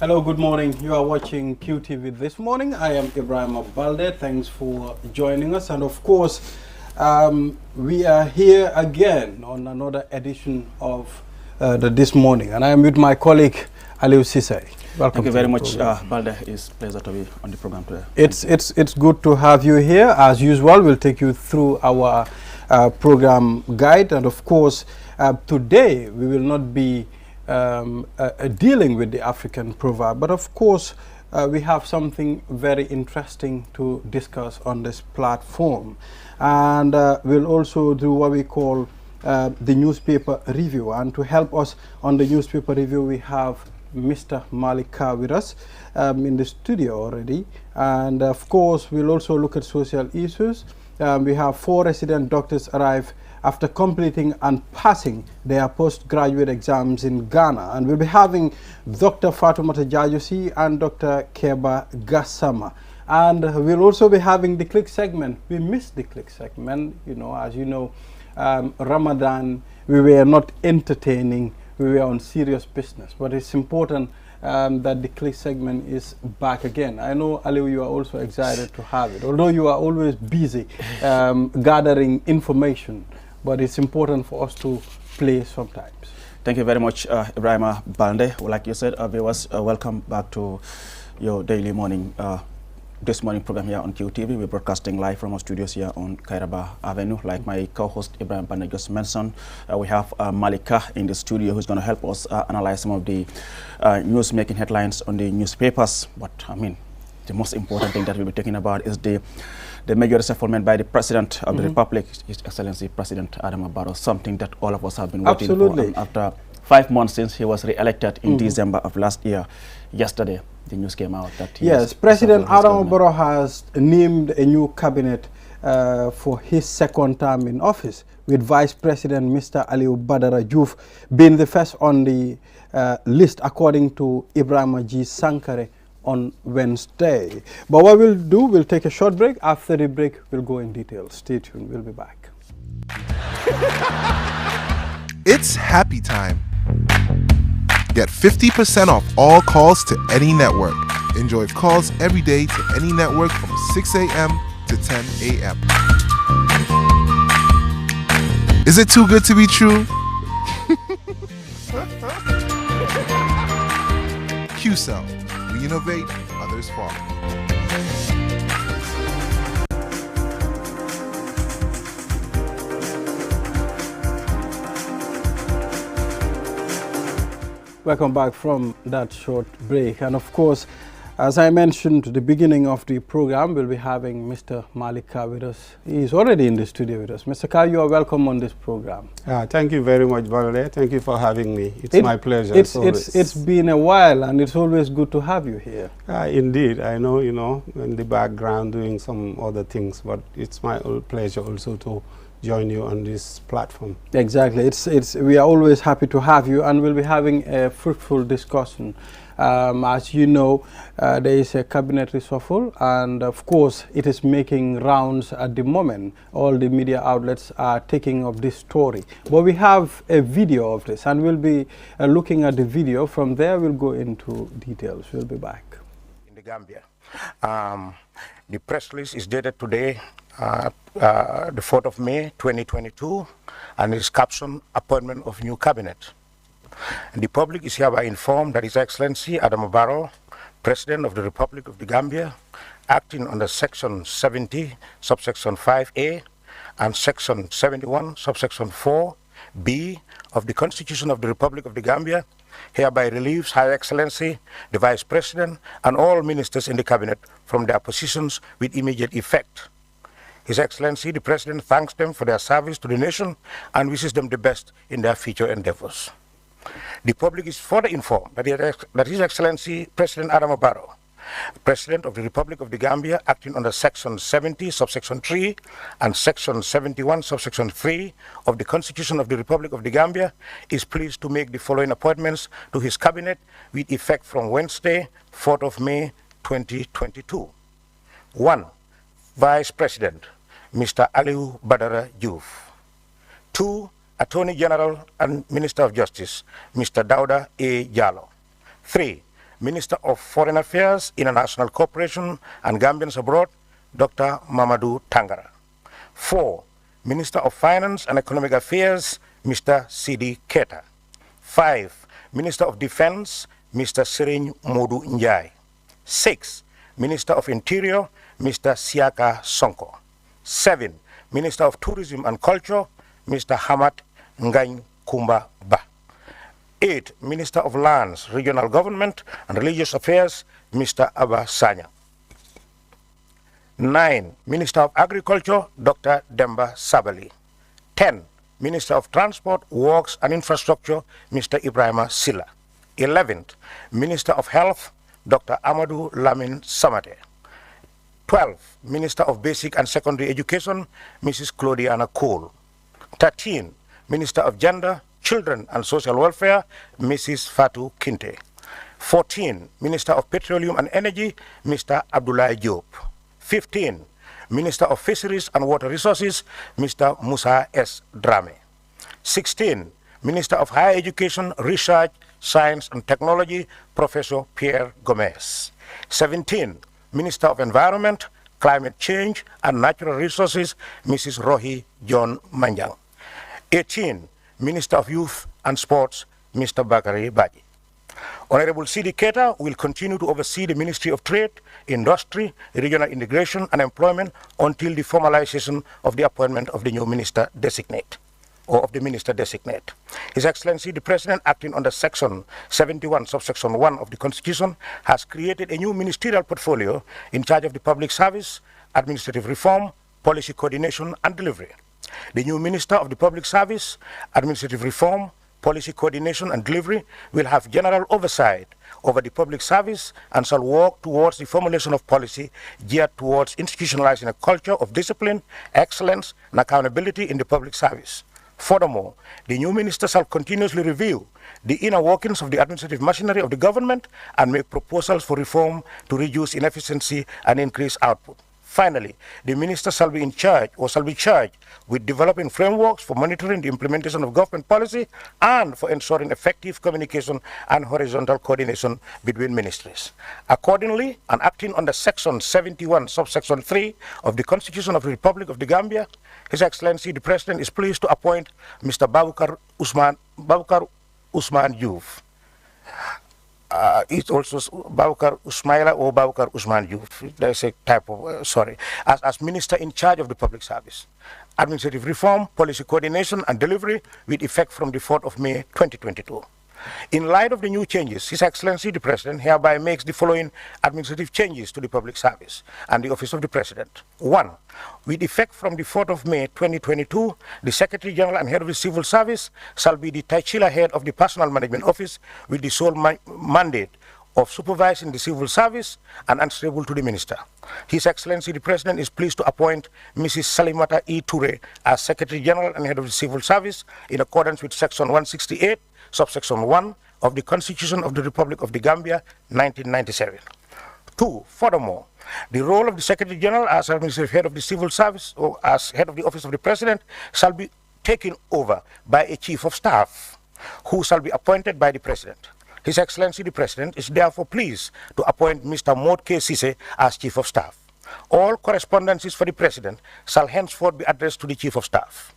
Hello, good morning. You are watching QTV this morning. I am Ibrahim Balde. Thanks for joining us. And of course, we are here again on another edition of This Morning. And I am with my colleague, Aliou Sisay. Welcome. Thank you very much, Balde. It's a pleasure to be on the program today. It's good to have you here. As usual, we'll take you through our program guide. And of course, today we will not be dealing with the African proverb, but of course we have something very interesting to discuss on this platform, and we'll also do what we call the newspaper review. And to help us on the newspaper review, we have Mr. Malik Kah with us in the studio already, and of course we'll also look at social issues. We have 4 resident doctors arrive after completing and passing their postgraduate exams in Ghana. And we'll be having Dr. Fatoumata Jajusi and Dr. Keba Gassama. And we'll also be having the click segment. We missed the click segment. You know, as you know, Ramadan, we were not entertaining, we were on serious business. But it's important that the click segment is back again. I know, Aliou, you are also excited to have it, although you are always busy gathering information. But it's important for us to play sometimes. Thank you very much, Ibrahim Balde. Like you said, viewers, welcome back to your daily morning, This Morning program here on QTV. We're broadcasting live from our studios here on Kairaba Avenue. Like my co-host Ibrahim Balde just mentioned, we have Malik Kah in the studio who's going to help us analyze some of the news-making headlines on the newspapers. But I mean, the most important thing that we'll be talking about is the major settlement by the President of the Republic, His Excellency President Adama Barrow, something that all of us have been waiting for. After 5 months since he was re-elected in December of last year, yesterday the news came out that yes, President Adama Barrow has named a new cabinet for his second term in office, with Vice President Mr. Aliou Badara Diouf being the first on the list, according to Ibrahima G. Sankare on Wednesday. But what we'll do, we'll take a short break. After the break, we'll go in detail. Stay tuned. We'll be back. It's happy time. Get 50% off all calls to any network. Enjoy calls every day to any network from 6 a.m. to 10 a.m. Is it too good to be true? QCell. We innovate, others follow. Welcome back from that short break. And of course, as I mentioned at the beginning of the program, we'll be having Mr. Malik Kah with us. He's already in the studio with us. Mr. Kah, you are welcome on this program. Thank you very much, Balde. Thank you for having me. It's my pleasure. It's been a while, and it's always good to have you here. Indeed. I know, you know, in the background doing some other things, but it's my pleasure also to join you on this platform. Exactly. We are always happy to have you, and we'll be having a fruitful discussion. As you know, there is a cabinet reshuffle, and of course it is making rounds at the moment. All the media outlets are taking up this story. But we have a video of this, and we'll be looking at the video. From there we'll go into details. We'll be back. In the Gambia. The press release is dated today, the 4th of May 2022, and is captioned Appointment of New Cabinet. And the public is hereby informed that His Excellency Adama Barrow, President of the Republic of the Gambia, acting under Section 70, subsection 5A, and Section 71, subsection 4B of the Constitution of the Republic of the Gambia, hereby relieves High Excellency, the Vice President, and all ministers in the Cabinet from their positions with immediate effect. His Excellency, the President, thanks them for their service to the nation and wishes them the best in their future endeavors. The public is further informed that His Excellency President Adama Barrow, President of the Republic of the Gambia, acting under Section 70, subsection 3, and Section 71, subsection 3 of the Constitution of the Republic of the Gambia, is pleased to make the following appointments to his cabinet with effect from Wednesday, 4th of May, 2022. 1. Vice President, Mr. Aliou Badara Diouf. 2. Attorney General and Minister of Justice, Mr. Dauda A. Jallow. 3. Minister of Foreign Affairs, International Cooperation and Gambians Abroad, Dr. Mamadou Tangara. 4. Minister of Finance and Economic Affairs, Mr. Sidi Keita. 5. Minister of Defense, Mr. Serigne Modou Njai. 6. Minister of Interior, Mr. Siaka Sonko. 7. Minister of Tourism and Culture, Mr. Hamad Ngany Kumba Ba. 8. Minister of Lands, Regional Government and Religious Affairs, Mr. Abba Sanya. 9. Minister of Agriculture, Dr. Demba Sabali. 10. Minister of Transport, Works and Infrastructure, Mr. Ibrahima Silla. 11th. Minister of Health, Dr. Amadou Lamin Samate. 12. Minister of Basic and Secondary Education, Mrs. Claudiana Cole. 13. Minister of Gender, Children and Social Welfare, Mrs. Fatou Kinte. 14. Minister of Petroleum and Energy, Mr. Abdoulaye Diop. 15. Minister of Fisheries and Water Resources, Mr. Musa S. Drame. 16. Minister of Higher Education, Research, Science and Technology, Professor Pierre Gomez. 17. Minister of Environment, Climate Change and Natural Resources, Mrs. Rohi John Manjang. 18. Minister of Youth and Sports, Mr. Bakari Baji. Honorable Sidi Keita will continue to oversee the Ministry of Trade, Industry, Regional Integration and Employment until the formalization of the appointment of the new minister designate, or of the minister designate. His Excellency the President, acting under Section 71, subsection 1 of the Constitution, has created a new ministerial portfolio in charge of the public service, administrative reform, policy coordination and delivery. The new Minister of the Public Service, Administrative Reform, Policy Coordination and Delivery will have general oversight over the public service and shall work towards the formulation of policy geared towards institutionalizing a culture of discipline, excellence, and accountability in the public service. Furthermore, the new minister shall continuously review the inner workings of the administrative machinery of the government and make proposals for reform to reduce inefficiency and increase output. Finally, the minister shall be in charge or shall be charged with developing frameworks for monitoring the implementation of government policy and for ensuring effective communication and horizontal coordination between ministries. Accordingly, and acting under Section 71, subsection 3 of the Constitution of the Republic of the Gambia, His Excellency the President is pleased to appoint Mr. Babukar Usman Diouf. It's also Babukar Usmaila or Babukar Usman Diouf. There's a type of, as Minister in charge of the public service, administrative reform, policy coordination and delivery with effect from the 4th of May 2022. In light of the new changes, His Excellency the President hereby makes the following administrative changes to the public service and the Office of the President. 1. With effect from the 4th of May 2022, the Secretary General and Head of the Civil Service shall be the titular head of the Personal Management Office with the sole mandate of supervising the civil service and answerable to the Minister. His Excellency the President is pleased to appoint Mrs. Salimata E. Toure as Secretary General and Head of the Civil Service in accordance with Section 168, subsection 1 of the Constitution of the Republic of the Gambia, 1997. 2. Furthermore, the role of the Secretary General as Administrative Head of the Civil Service or as Head of the Office of the President shall be taken over by a Chief of Staff who shall be appointed by the President. His Excellency the President is therefore pleased to appoint Mr. Maud K. Sise as Chief of Staff. All correspondences for the President shall henceforth be addressed to the Chief of Staff.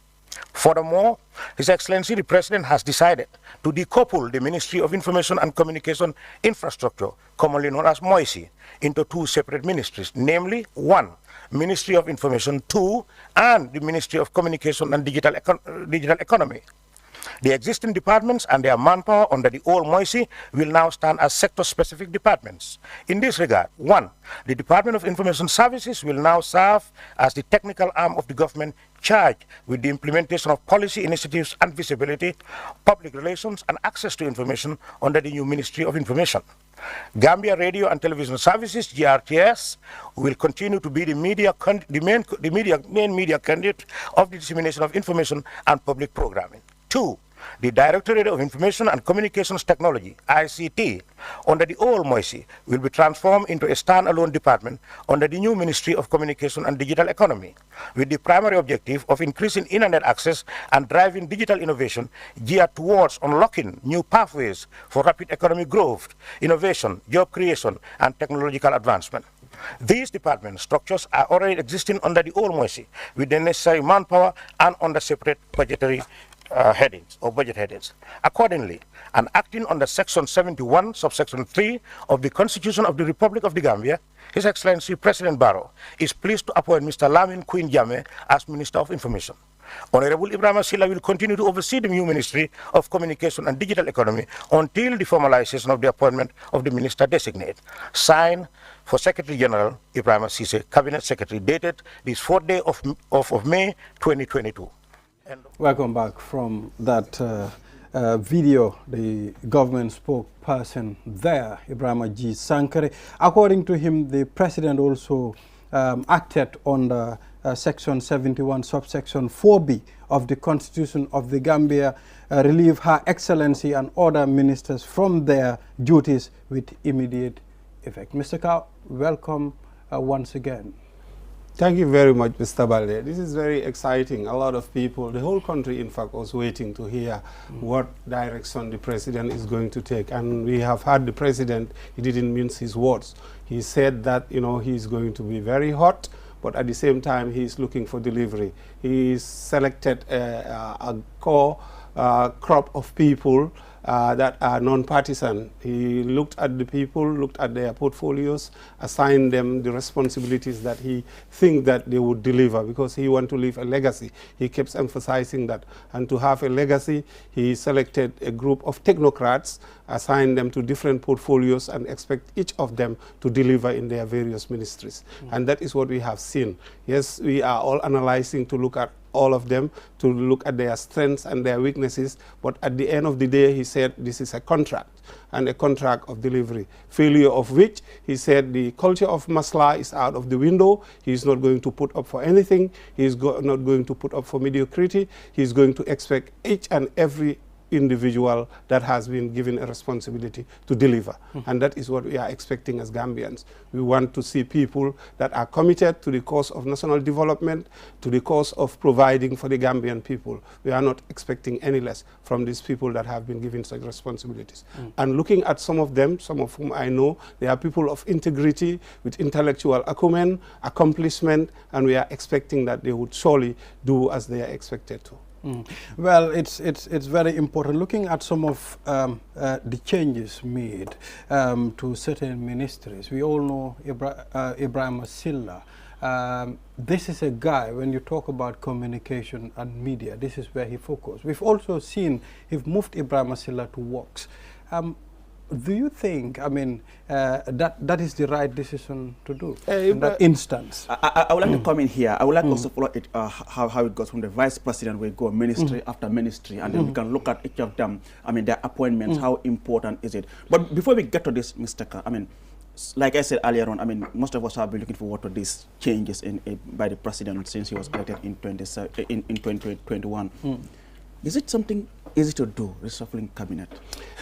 Furthermore, His Excellency the President has decided to decouple the Ministry of Information and Communication Infrastructure, commonly known as MOICI, into 2 separate ministries, namely 1. Ministry of Information, 2, and the Ministry of Communication and Digital Economy. The existing departments and their manpower under the old MOICI will now stand as sector-specific departments. In this regard, 1. The Department of Information Services will now serve as the technical arm of the government charged with the implementation of policy initiatives and visibility, public relations, and access to information under the new Ministry of Information. Gambia Radio and Television Services, GRTS, will continue to be the main media candidate of the dissemination of information and public programming. 2. The Directorate of Information and Communications Technology, ICT, under the old MOISI will be transformed into a standalone department under the new Ministry of Communication and Digital Economy, with the primary objective of increasing internet access and driving digital innovation geared towards unlocking new pathways for rapid economic growth, innovation, job creation, and technological advancement. These department structures are already existing under the old MOISI with the necessary manpower and under separate budgetary headings or budget headings. Accordingly, and acting under Section 71, subsection 3 of the Constitution of the Republic of the Gambia, His Excellency President Barrow is pleased to appoint Mr. Lamin Queen Jammeh as Minister of Information. Honorable Ibrahim Silla will continue to oversee the new Ministry of Communication and Digital Economy until the formalization of the appointment of the Minister designate. Signed for Secretary General Ibrahim Sise, Cabinet Secretary, dated this 4th day of May 2022. Welcome back from that video. The government spokesperson there, Ibrahim G. Sankare. According to him, the president also acted under Section 71, subsection 4B of the Constitution of the Gambia, relieve Her Excellency and other ministers from their duties with immediate effect. Mr. Kao, welcome once again. Thank you very much, Mr. Balde. This is very exciting. A lot of people, the whole country, in fact, was waiting to hear what direction the president is going to take. And we have had the president, he didn't mince his words. He said that, you know, he's going to be very hot, but at the same time, he's looking for delivery. He's selected a core crop of people that are non-partisan. He looked at the people, looked at their portfolios, assigned them the responsibilities that he thinks that they would deliver, because he wants to leave a legacy. He keeps emphasizing that. And to have a legacy, he selected a group of technocrats, assigned them to different portfolios, and expect each of them to deliver in their various ministries. And that is what we have seen. Yes, we are all analyzing to look at all of them, to look at their strengths and their weaknesses, but at the end of the day, he said this is a contract, and a contract of delivery, failure of which, he said, the culture of Masla is out of the window. He is not going to put up for anything. He is not going to put up for mediocrity. He is going to expect each and every individual that has been given a responsibility to deliver. And that is what we are expecting as Gambians. We want to see people that are committed to the cause of national development, to the cause of providing for the Gambian people. We are not expecting any less from these people that have been given such responsibilities. And looking at some of them, some of whom I know, they are people of integrity, with intellectual acumen, accomplishment, and we are expecting that they would surely do as they are expected to. Well, it's very important. Looking at some of the changes made to certain ministries, we all know Ibrahim Silla. This is a guy, when you talk about communication and media, this is where he focused. We've also seen he've moved Ibrahim Silla to Works. Do you think, I mean, that is the right decision to do in that instance? I would like to come in here. I would like also follow it, how it goes from the vice president. We go ministry after ministry, and then we can look at each of them. I mean, their appointments, how important is it? But before we get to this, Mr. Ka, I mean, like I said earlier on, I mean, most of us have been looking forward to these changes by the president since he was elected in 2021. Is it something easy to do, reshuffling cabinet?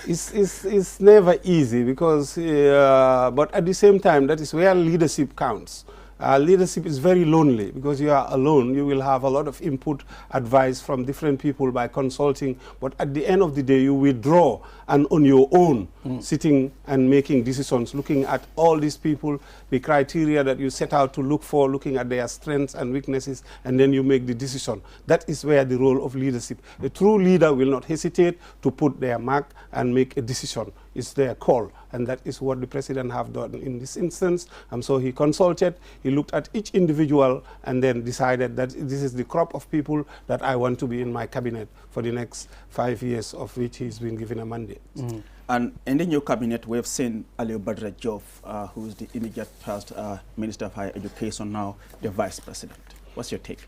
It's never easy, because, but at the same time, that is where leadership counts. Leadership is very lonely, because you are alone. You will have a lot of input, advice from different people by consulting, but at the end of the day, you withdraw and on your own, sitting and making decisions, looking at all these people, the criteria that you set out to look for, looking at their strengths and weaknesses, and then you make the decision. That is where the role of leadership. A true leader will not hesitate to put their mark and make a decision. It's their call, and that is what the president have done in this instance. And so he consulted, he looked at each individual, and then decided that this is the crop of people that I want to be in my cabinet for the next 5 years, of which he's been given a mandate. And in the new cabinet, we have seen Alieu Badara Jof, who is the immediate past Minister of Higher Education, now the Vice President. What's your take?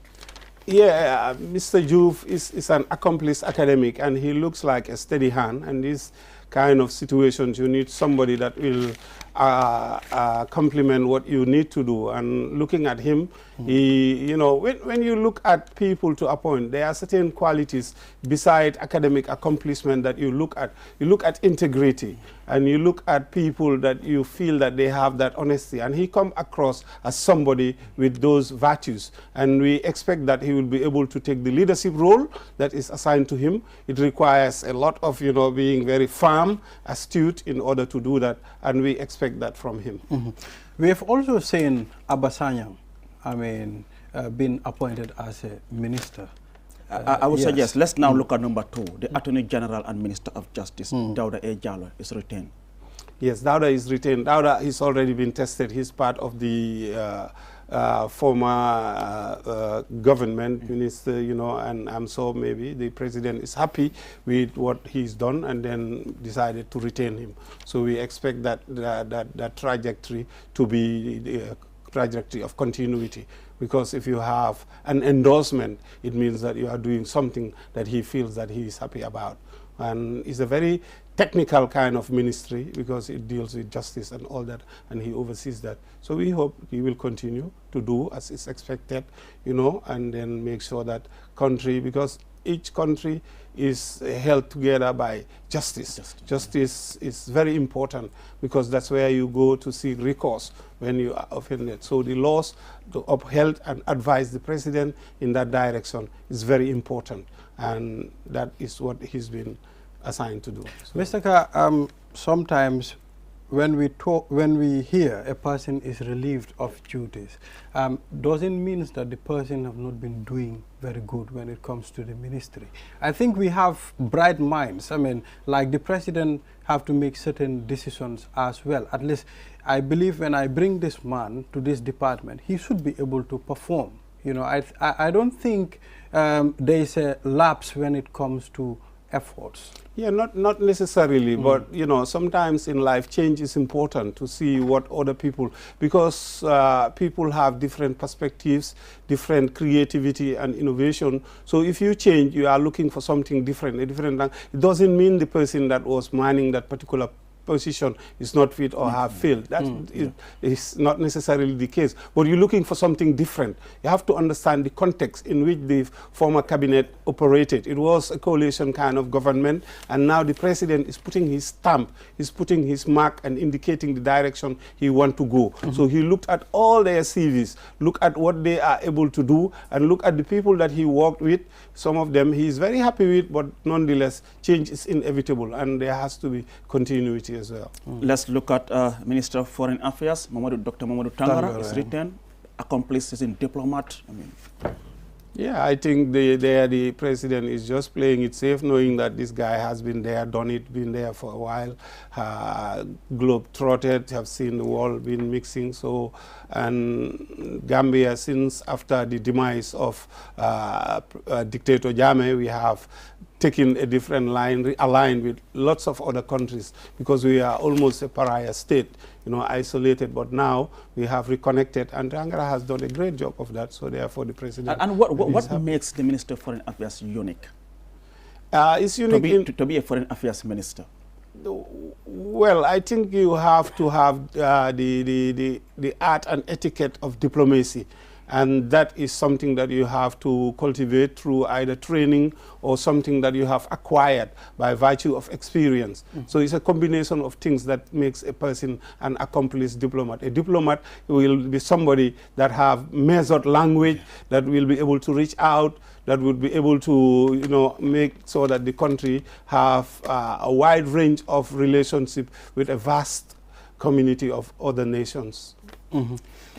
Yeah, Mr. Jof is an accomplished academic, and he looks like a steady hand, and this kind of situations, you need somebody that will complement what you need to do. And looking at him, you know, when you look at people to appoint, there are certain qualities beside academic accomplishment that you look at. You look at integrity, and you look at people that you feel that they have that honesty. And he come across as somebody with those virtues. And we expect that he will be able to take the leadership role that is assigned to him. It requires a lot of, you know, being very firm, astute in order to do that. And we expect that from him. We have also seen Abasanyang, I mean, been appointed as a minister. I would suggest, let's now look at number 2. The Attorney General and Minister of Justice, Dauda A. Jallow, is retained. Yes, Dauda is retained. Dauda has already been tested. He's part of the former government minister, you know, and I'm so maybe the president is happy with what he's done and then decided to retain him. So we expect that that trajectory to be the trajectory of continuity, because if you have an endorsement, it means that you are doing something that he feels that he is happy about. And it's a very technical kind of ministry because it deals with justice and all that, and he oversees that. So we hope he will continue to do as is expected, you know, and then make sure that country, because each country is held together by justice. Justice is very important because that's where you go to seek recourse when you are offended. So the laws to uphold and advise the president in that direction is very important, and that is what he's been assigned to do. So Mr. Ka, sometimes when we hear a person is relieved of duties, doesn't mean that the person have not been doing very good when it comes to the ministry. I think we have bright minds. I mean, like the president have to make certain decisions as well. At least I believe when I bring this man to this department, he should be able to perform. You know, I don't think there is a lapse when it comes to efforts. Yeah, not necessarily, but you know, sometimes in life change is important to see what other people, because people have different perspectives, different creativity and innovation. So if you change, you are looking for something different, it doesn't mean the person that was manning that particular position is not fit or have failed. That is not necessarily the case. But you're looking for something different. You have to understand the context in which the former cabinet operated. It was a coalition kind of government, and now the president is putting his stamp, he's putting his mark and indicating the direction he wants to go. So he looked at all their CVs, look at what they are able to do, and look at the people that he worked with. Some of them he is very happy with, but nonetheless, change is inevitable, and there has to be continuity as well. Let's look at Minister of Foreign Affairs, Dr. Mamadou Tangara is written, accomplished as a diplomat. I mean, yeah, I think the president is just playing it safe, knowing that this guy has been there, done it, been there for a while, globe-trotted, have seen the world, been mixing. So, and Gambia, since after the demise of dictator Jammeh, we have taking a different line, aligned with lots of other countries, because we are almost a pariah state, you know, isolated. But now we have reconnected, and Tangara has done a great job of that. So therefore, the president. And what makes the Minister of Foreign Affairs unique? It's unique to be a Foreign Affairs Minister. Well, I think you have to have the art and etiquette of diplomacy. And that is something that you have to cultivate through either training or something that you have acquired by virtue of experience. So it's a combination of things that makes a person an accomplished diplomat. A diplomat will be somebody that have measured language, that will be able to reach out, that will be able to, you know, make so that the country have a wide range of relationship with a vast community of other nations.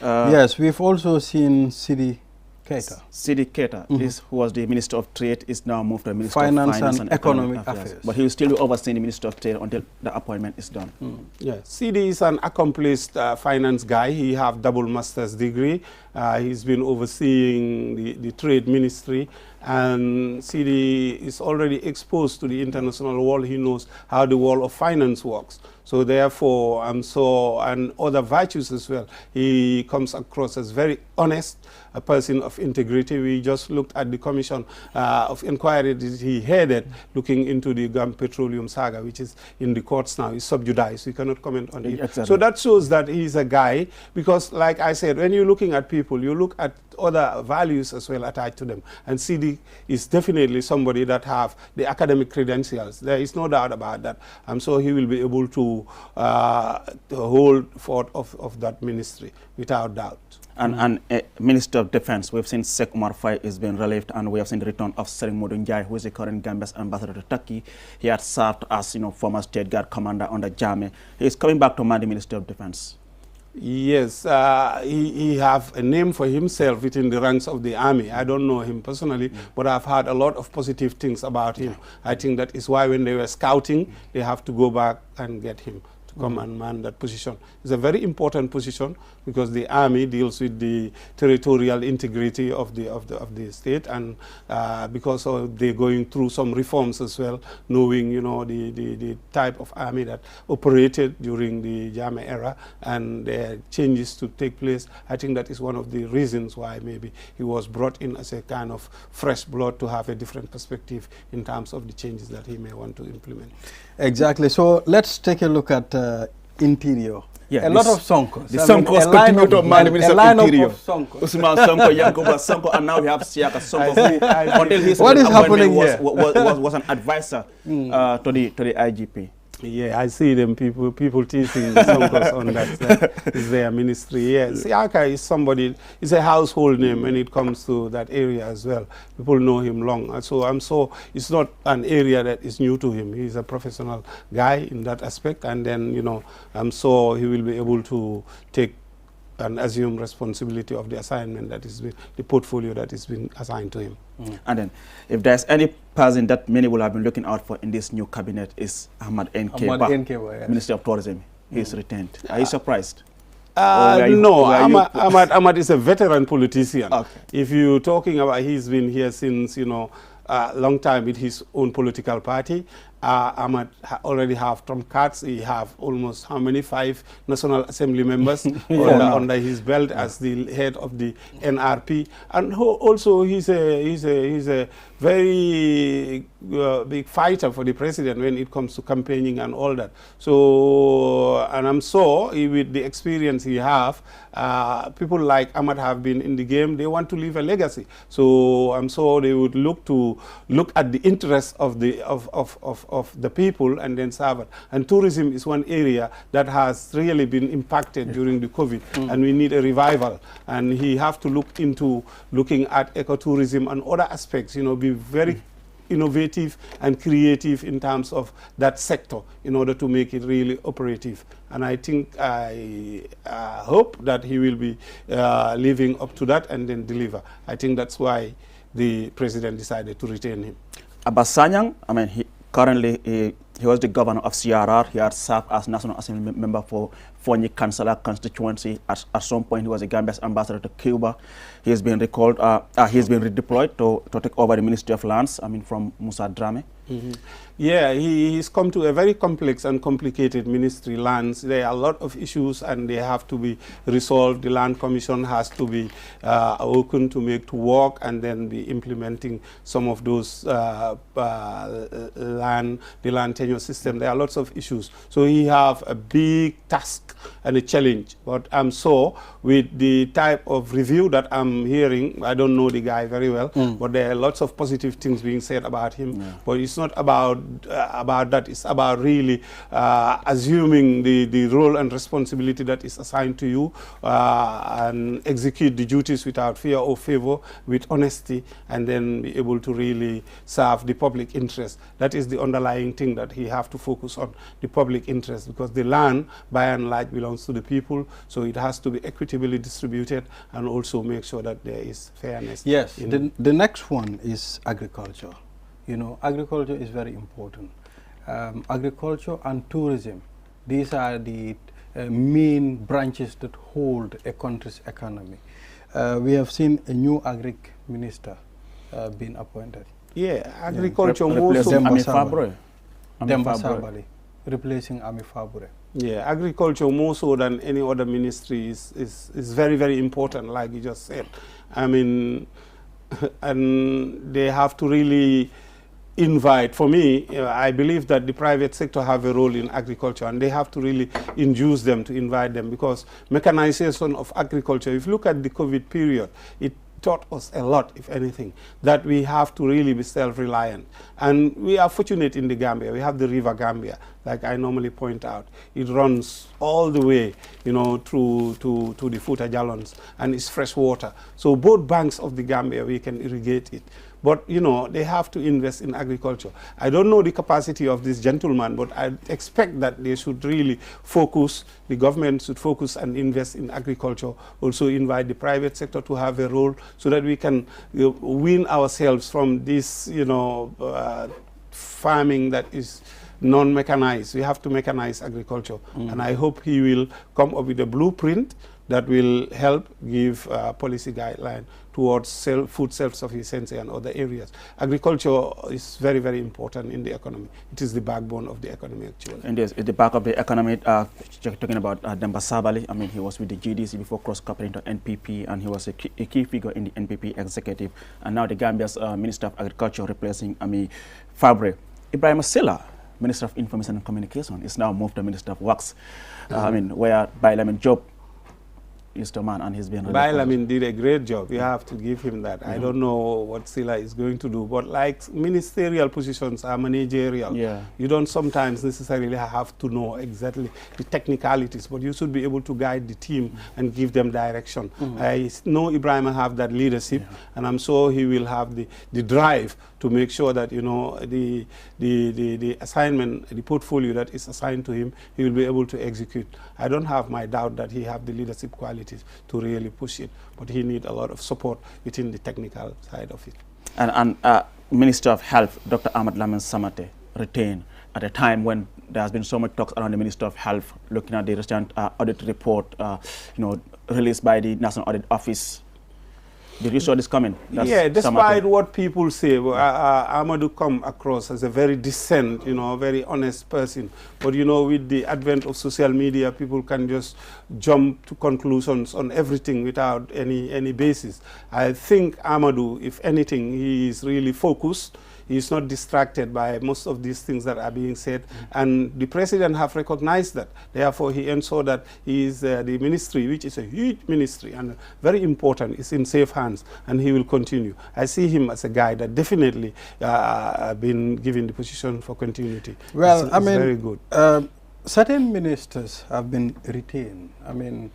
Yes, we've also seen Sidi Keita. Sidi Keita, who was the Minister of Trade, is now moved to Minister Finance of Finance and Economic Affairs. But he will still be overseeing the Minister of Trade until the appointment is done. Yeah, Sidi is an accomplished finance guy. He have double master's degree. He's been overseeing the trade ministry, and Sidi is already exposed to the international world. He knows how the world of finance works. So therefore, and other virtues as well. He comes across as very honest, a person of integrity. We just looked at the commission of inquiry that he headed, looking into the Gam Petroleum saga, which is in the courts now. It's sub judice. We cannot comment on it. Exactly. So that shows that he's a guy, because like I said, when you're looking at people, you look at other values as well attached to them. And CD is definitely somebody that have the academic credentials. There is no doubt about that. And so he will be able to hold forth of that ministry without doubt. And Minister of Defense, we've seen Sheikh Omar Faye is being relieved, and we have seen the return of Sering Modou Njie, who is the current Gambia's ambassador to Turkey. He had served as former State Guard commander under Jammeh. He is coming back to man the Minister of Defense. Yes, he have a name for himself within the ranks of the army. I don't know him personally, but I've heard a lot of positive things about him. I think that is why when they were scouting, they have to go back and get him to come and man that position. It's a very important position, because the army deals with the territorial integrity of the state, and because they're going through some reforms as well, knowing the type of army that operated during the Jammeh era, and there are changes to take place. I think that is one of the reasons why maybe he was brought in as a kind of fresh blood to have a different perspective in terms of the changes that he may want to implement. Exactly. So let's take a look at interior. Yeah, a lot of Sonkos. The Sonkos continue to man the Minister of Interior. Sonkos. Usman Sonko, Yankuba Sonko, and now we have Siaka Sonko, who until his what is happening here? Was an advisor to the IGP. Yeah, I see them people teasing the Sonkos on that. Is their ministry. Yeah, Siaka is somebody. Is a household name when it comes to that area as well. People know him long. So it's not an area that is new to him. He's a professional guy in that aspect, and then so he will be able to take and assume responsibility of the assignment that is the portfolio that is being assigned to him. And then, if there's any person that many will have been looking out for in this new cabinet, is Ahmad Nkeba, yes. Minister of Tourism. He's retained. Are you surprised? No, Ahmad is a veteran politician. Okay. If you're talking about, he's been here since a long time with his own political party. Ahmad already have trump cards. He have almost how many? 5 National Assembly members under his belt as the head of the NRP, and also he's a very big fighter for the president when it comes to campaigning and all that. So, and I'm sure with the experience he have, people like Ahmad have been in the game. They want to leave a legacy. So I'm sure they would look at the interests of the people and then serve it. And tourism is one area that has really been impacted during the COVID, and we need a revival. And he have to look into looking at ecotourism and other aspects, be very innovative and creative in terms of that sector in order to make it really operative. And I think, I hope that he will be living up to that and then deliver. I think that's why the president decided to retain him. Abbas Sanyang, he currently he was the governor of CRR. He had served as National Assembly member for Fonyi Kansala constituency. At some point, he was a Gambia's ambassador to Cuba. He has been recalled. He has been redeployed to take over the Ministry of Lands. From Musa Drame. Yeah, he's come to a very complex and complicated ministry, lands. There are a lot of issues and they have to be resolved. The Land Commission has to be open to work and then be implementing some of those the land tenure system. There are lots of issues. So he have a big task and a challenge. But I'm sure with the type of review that I'm hearing, I don't know the guy very well, but there are lots of positive things being said about him. Yeah. But it's not about that. It's about really assuming the role and responsibility that is assigned to you and execute the duties without fear or favor, with honesty, and then be able to really serve the public interest. That is the underlying thing that he have to focus on, the public interest, because the land by and large belongs to the people, so it has to be equitably distributed and also make sure that there is fairness. Yes, the next one is agriculture. Agriculture is very important. Agriculture and tourism, these are the main branches that hold a country's economy. We have seen a new agric minister being appointed. Yeah, agriculture Demba Sabali. replacing Ami Fabure? Yeah, agriculture more so than any other ministry is very, very important, like you just said. I mean, and they have to really invite. For me, I believe that the private sector have a role in agriculture, and they have to really induce them to invite them, because mechanization of agriculture, if you look at the COVID period, it taught us a lot, if anything, that we have to really be self-reliant. And we are fortunate in the Gambia. We have the River Gambia, like I normally point out. It runs all the way, you know, through to the Fouta Jalons, and it's fresh water. So both banks of the Gambia, we can irrigate it. But, you know, they have to invest in agriculture. I don't know the capacity of this gentleman, but I expect that they should really focus, the government should focus and invest in agriculture, also invite the private sector to have a role, so that we can wean ourselves from this, you know, farming that is non-mechanized. We have to mechanize agriculture. And I hope he will come up with a blueprint that will help give policy guideline towards food self-sufficiency and other areas. Agriculture is very, very important in the economy. It is the backbone of the economy, actually. And yes, at the back of the economy, talking about Demba Sabali, I mean, he was with the GDC before cross-coupling to NPP, and he was a key figure in the NPP executive. And now the Gambia's Minister of Agriculture replacing Ami Fabre. Ibrahim Silla, Minister of Information and Communication, is now moved to Minister of Works. I mean, where Bailamin Job is the man, and he's been... Bailamin did a great job. You have to give him that. I don't know what Silla is going to do, but like ministerial positions are managerial. You don't sometimes necessarily have to know exactly the technicalities, but you should be able to guide the team and give them direction. I know Ibrahim have that leadership, and I'm sure he will have the drive to make sure that, you know, the assignment, the portfolio that is assigned to him, he will be able to execute. I don't have my doubt that he have the leadership qualities to really push it, but he needs a lot of support within the technical side of it. And Minister of Health, Dr. Ahmad Lamin Samate, retained at a time when there has been so much talks around the Minister of Health, looking at the recent audit report, you know, released by the National Audit Office. Did you saw this coming? Yeah, despite what people say, Amadou come across as a very decent, you know, very honest person. But, you know, with the advent of social media, people can just jump to conclusions on everything without any basis. I think Amadou, if anything, he is really focused. He's not distracted by most of these things that are being said. And the president have recognized that. Therefore, he ensured that the ministry, which is a huge ministry and very important, is in safe hands, and he will continue. I see him as a guy that definitely been given the position for continuity. Well, it's I mean, very good. Certain ministers have been retained. I mean,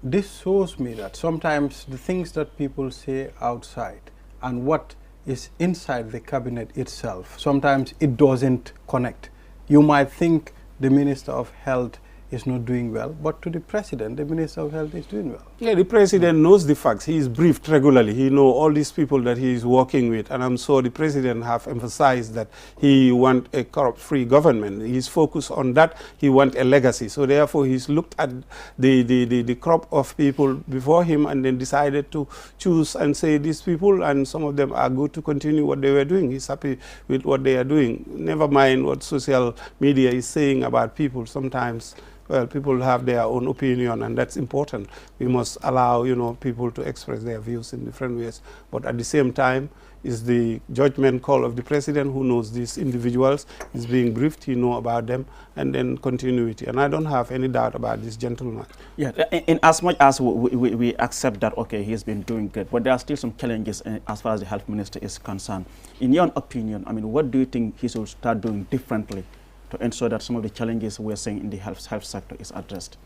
this shows me that sometimes the things that people say outside and what is inside the cabinet itself, sometimes it doesn't connect. You might think the Minister of Health is not doing well, but to the president, the Minister of Health is doing well. Yeah, the president knows the facts. He is briefed regularly. He knows all these people that he is working with, and I'm sure the president have emphasized that he wants a corrupt-free government. He's focused on that. He wants a legacy. So therefore, he's looked at the crop of people before him and then decided to choose and say these people, and some of them are good to continue what they were doing. He's happy with what they are doing. Never mind what social media is saying about people. Sometimes, well, people have their own opinion, and that's important. We must allow, you know, people to express their views in different ways. But at the same time, is the judgment call of the president, who knows these individuals, is being briefed, he knows about them, and then continuity. And I don't have any doubt about this gentleman. Yeah, in as much as we accept that, okay, he's been doing good, but there are still some challenges as far as the health minister is concerned. In your opinion, I mean, what do you think he should start doing differently to ensure that some of the challenges we're seeing in the health sector is addressed?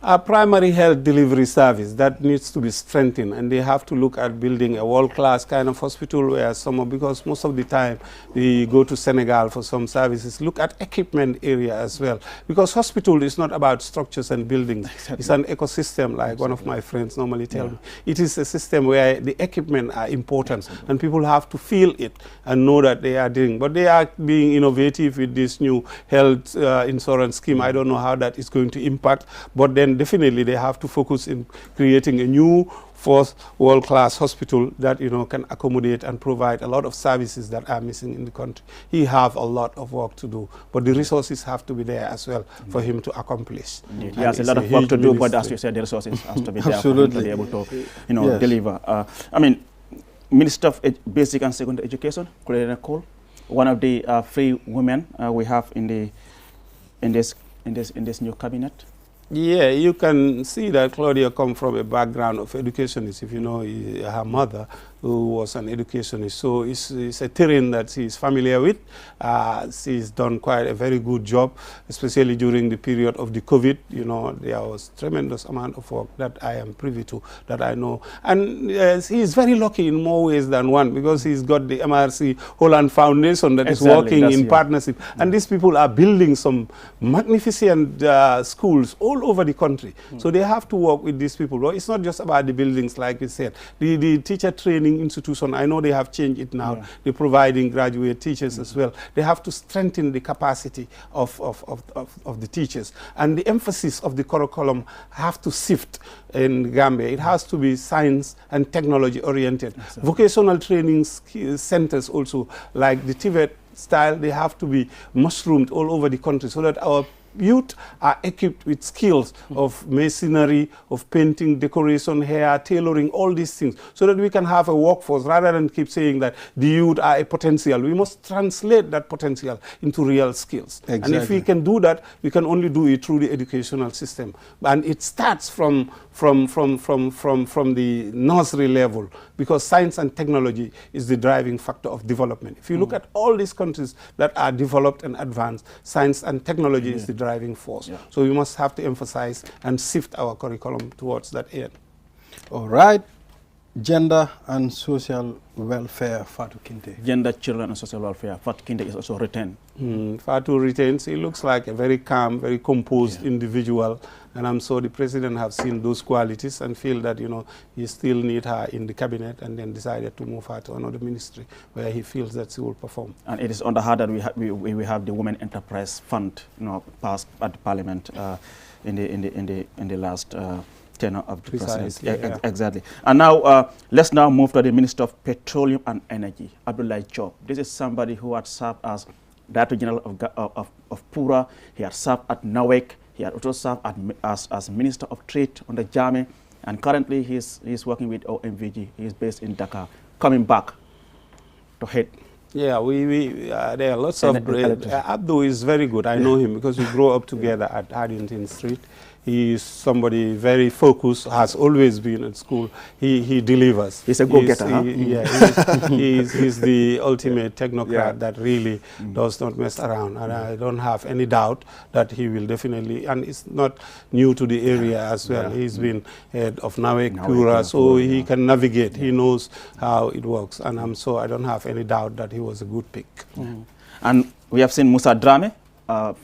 A primary health delivery service that needs to be strengthened, and they have to look at building a world-class kind of hospital where because most of the time we go to Senegal for some services, look at equipment area as well, because hospital is not about structures and buildings. Exactly. It's an ecosystem, like one of my friends normally tell me. It is a system where the equipment are important, and people have to feel it and know that they are doing. But they are being innovative with this new health insurance scheme. I don't know how that is going to impact, but then then definitely they have to focus in creating a new fourth world-class hospital that, you know, can accommodate and provide a lot of services that are missing in the country. He have a lot of work to do, but the resources have to be there as well for him to accomplish. Indeed. He has a lot of work to do, but as you said, the resources has to be there for him to be able to, you know, deliver. I mean, Minister of Basic and Secondary Education, Claudine Cole, one of the 3 women we have in this new cabinet. Yeah, you can see that Claudia come from a background of educationists. If you know her mother, who was an educationist, so it's a terrain that she's familiar with. She's done quite a very good job, especially during the period of the COVID. You know, there was tremendous amount of work that I am privy to, that I know. And he's very lucky in more ways than one, because he's got the MRC Holland Foundation that is working in partnership. And these people are building some magnificent schools all over the country. So they have to work with these people. Well, it's not just about the buildings, like we said. The teacher training institution, I know they have changed it now. They're providing graduate teachers as well. They have to strengthen the capacity of the teachers. And the emphasis of the curriculum have to shift in Gambia. It has to be science and technology oriented. Vocational training centers also, like the Tibet style, they have to be mushroomed all over the country, so that our youth are equipped with skills of masonry, of painting, decoration, hair, tailoring, all these things, so that we can have a workforce, rather than keep saying that the youth are a potential. We must translate that potential into real skills. Exactly. And if we can do that, we can only do it through the educational system. And it starts from the nursery level, because science and technology is the driving factor of development. If you look at all these countries that are developed and advanced, science and technology is the driving force. So we must have to emphasize and shift our curriculum towards that end. All right. Gender and social welfare, Fatou Kinte. Gender, children and social welfare. Fatou Kinte is also retained. Fatou retains. He looks like a very calm, very composed individual. And I'm sure the president have seen those qualities and feel that, you know, he still need her in the cabinet, and then decided to move her to another ministry where he feels that she will perform. And it is under her that we have the Women Enterprise Fund, you know, passed at the Parliament in the last tenure of the president. Exactly. And now let's now move to the Minister of Petroleum and Energy, Abdoulaye Job. This is somebody who had served as Director General of Pura. He had served at NAWEC. He had also served as Minister of Trade under Jammeh, and currently he's working with OMVG. He is based in Dakar, coming back to head. Yeah, there are lots of... Abdou is very good. I know him because we grew up together at Haddington Street. He is somebody very focused, has always been at school. He delivers. He's a go-getter, huh? He's the ultimate technocrat that really does not mess around. And I don't have any doubt that he will definitely, and it's not new to the area as well. He's been head of NAWEC, Pura, so he can navigate. He knows how it works. And I don't have any doubt that he was a good pick. And we have seen Musa Dramé,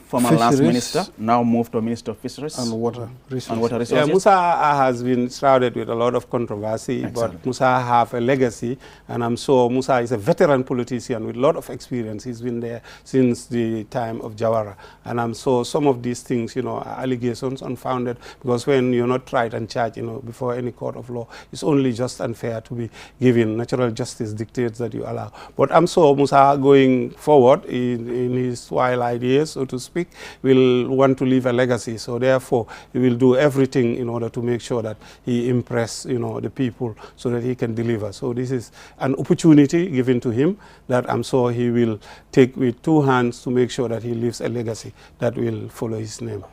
former last minister, now moved to Minister of Fisheries and Water Resources. Yeah, Musa has been shrouded with a lot of controversy, but Musa have a legacy, and I'm sure Musa is a veteran politician with a lot of experience. He's been there since the time of Jawara, and I'm sure some of these things, you know, are allegations unfounded, because when you're not tried and charged, you know, before any court of law, it's only just unfair to be given. Natural justice dictates that you allow. But I'm sure Musa going forward in his wild years, so to speak, will want to leave a legacy. So therefore, he will do everything in order to make sure that he impress, you know, the people, so that he can deliver. So this is an opportunity given to him that I'm sure he will take with 2 hands to make sure that he leaves a legacy that will follow his name.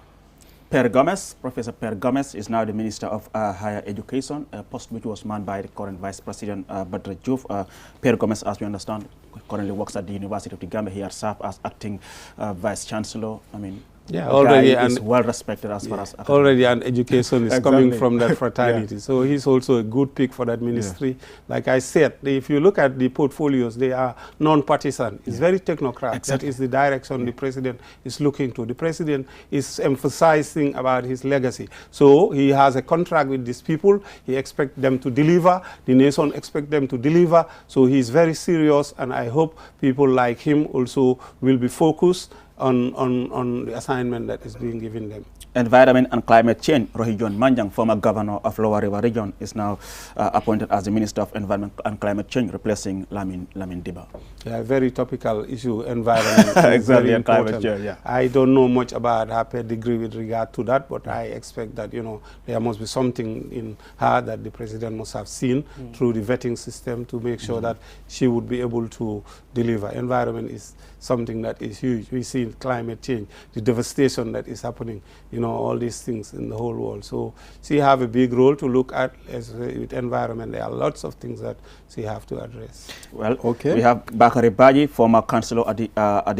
Per Gomez, Professor Per Gomez, is now the Minister of Higher Education, a post which was manned by the current Vice President Badra Diouf. Per Gomez, as we understand, currently works at the University of the Gambia. He has served as acting Vice Chancellor. I mean, yeah, already is well respected as far as already, and education is coming from that fraternity. So he's also a good pick for that ministry. Like I said, if you look at the portfolios, they are non-partisan. It's very technocrat. That is the direction the president is looking to. The president is emphasizing about his legacy. So he has a contract with these people. He expects them to deliver. The nation expects them to deliver. So he's very serious, and I hope people like him also will be focused on the assignment that is being given them. Environment and Climate Change, Rohey John Manjang, former governor of Lower River Region, is now appointed as the Minister of Environment and Climate Change, replacing Lamin Diba. Yeah, very topical issue, environment. Exactly, very and climate important. change, yeah. I don't know much about her pedigree with regard to that, but I expect that, you know, there must be something in her that the president must have seen through the vetting system to make sure that she would be able to deliver. Environment is something that is huge. We see climate change, the devastation that is happening, you know, all these things in the whole world. So she have a big role to look at with environment. There are lots of things that she have to address. Well, okay. We have Bakari Baji, former councillor at the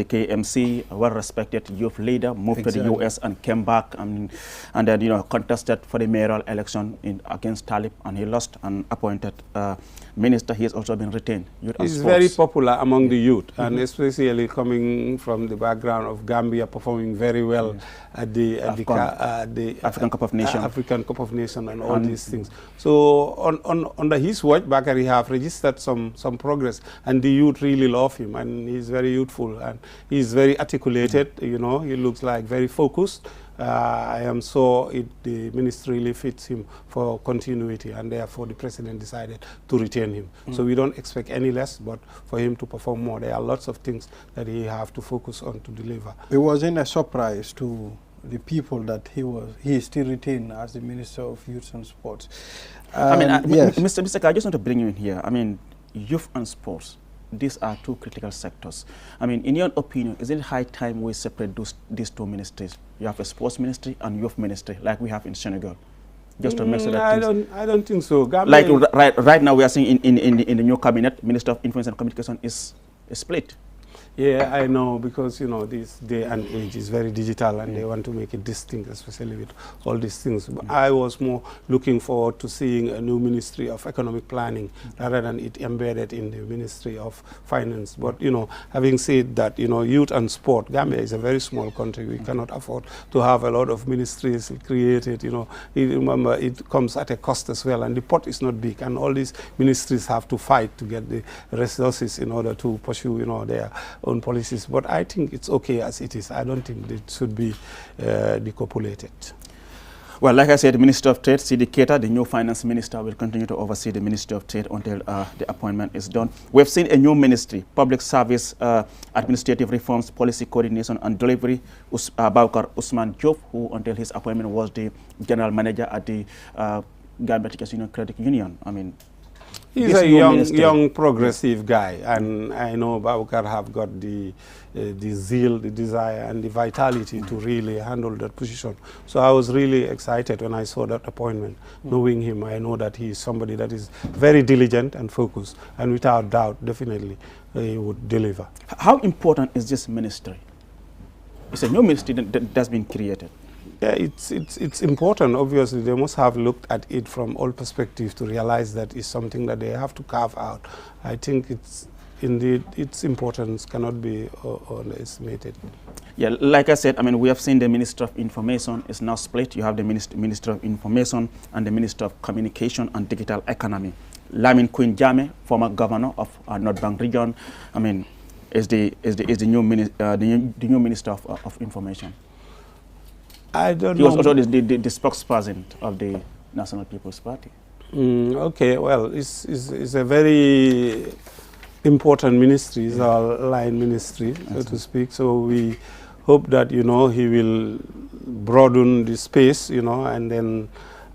KMC, a well-respected youth leader, moved to the US and came back and then, you know, contested for the mayoral election against Talib, and he lost and appointed minister. He has also been retained. He's very popular among the youth, and especially coming from the background of Gambia, performing very well at the African Cup of Nations. African Cup of Nations and all these things. So under his watch, Bakari have registered some progress, and the youth really love him, and he's very youthful, and he's very articulated, you know, he looks like very focused. I am so the ministry really fits him for continuity, and therefore the president decided to retain him. So we don't expect any less, but for him to perform more. There are lots of things that he have to focus on to deliver. It wasn't a surprise to the people that he is still retained as the Minister of Youth and Sports. I mean, yes. Mr. I just want to bring you in here. I mean, youth and sports, these are two critical sectors. I mean, in your opinion, is it high time we separate these two ministries? You have a sports ministry and youth ministry, like we have in Senegal, just to make sure that I don't think so. Like right now, we are seeing in the new cabinet, Minister of Information and Communication is split. Yeah, I know, because, you know, this day and age is very digital, and they want to make it distinct, especially with all these things. But I was more looking forward to seeing a new Ministry of Economic Planning rather than it embedded in the Ministry of Finance. But, you know, having said that, you know, youth and sport, Gambia is a very small country. We cannot afford to have a lot of ministries created, you know. Remember, it comes at a cost as well, and the pot is not big, and all these ministries have to fight to get the resources in order to pursue, you know, their own policies. But I think it's okay as it is. I don't think it should be depopulated. Well, like I said, the Minister of Trade, Sidi Keita, the new finance minister, will continue to oversee the Ministry of Trade until the appointment is done. We've seen a new ministry, Public Service, Administrative Reforms, Policy Coordination and Delivery, Baukar Usman Diop, who until his appointment was the general manager at the Gambia Teachers Union Credit Union. I mean, he's a young progressive guy, and I know Baukar have got the zeal, the desire, and the vitality to really handle that position. So I was really excited when I saw that appointment. Knowing him, I know that he is somebody that is very diligent and focused, and without doubt, definitely, he would deliver. How important is this ministry? It's a new ministry that's been created. Yeah, it's important. Obviously, they must have looked at it from all perspectives to realize that it's something that they have to carve out. I think its importance cannot be underestimated. Yeah, like I said, I mean, we have seen the Minister of Information is now split. You have the Minister of Information and the Minister of Communication and Digital Economy. Lamin Queen Jame, former governor of North Bank Region, I mean, is the new Minister of Information. I don't know. He was also the spokesperson of the National People's Party. Okay, well, it's a very important ministry. It's our line ministry, so to speak. So we hope that, you know, he will broaden the space, you know, and then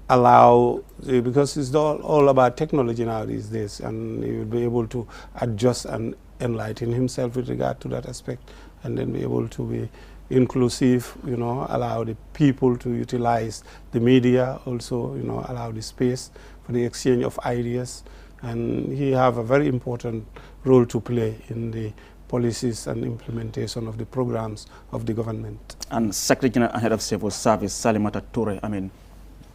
allow, because it's all about technology now these days, and he will be able to adjust and enlighten himself with regard to that aspect, and then be able to be inclusive, you know, allow the people to utilize the media, also, you know, allow the space for the exchange of ideas. And he have a very important role to play in the policies and implementation of the programs of the government. And Secretary General and Head of Civil Service, Salimata Toure, I mean,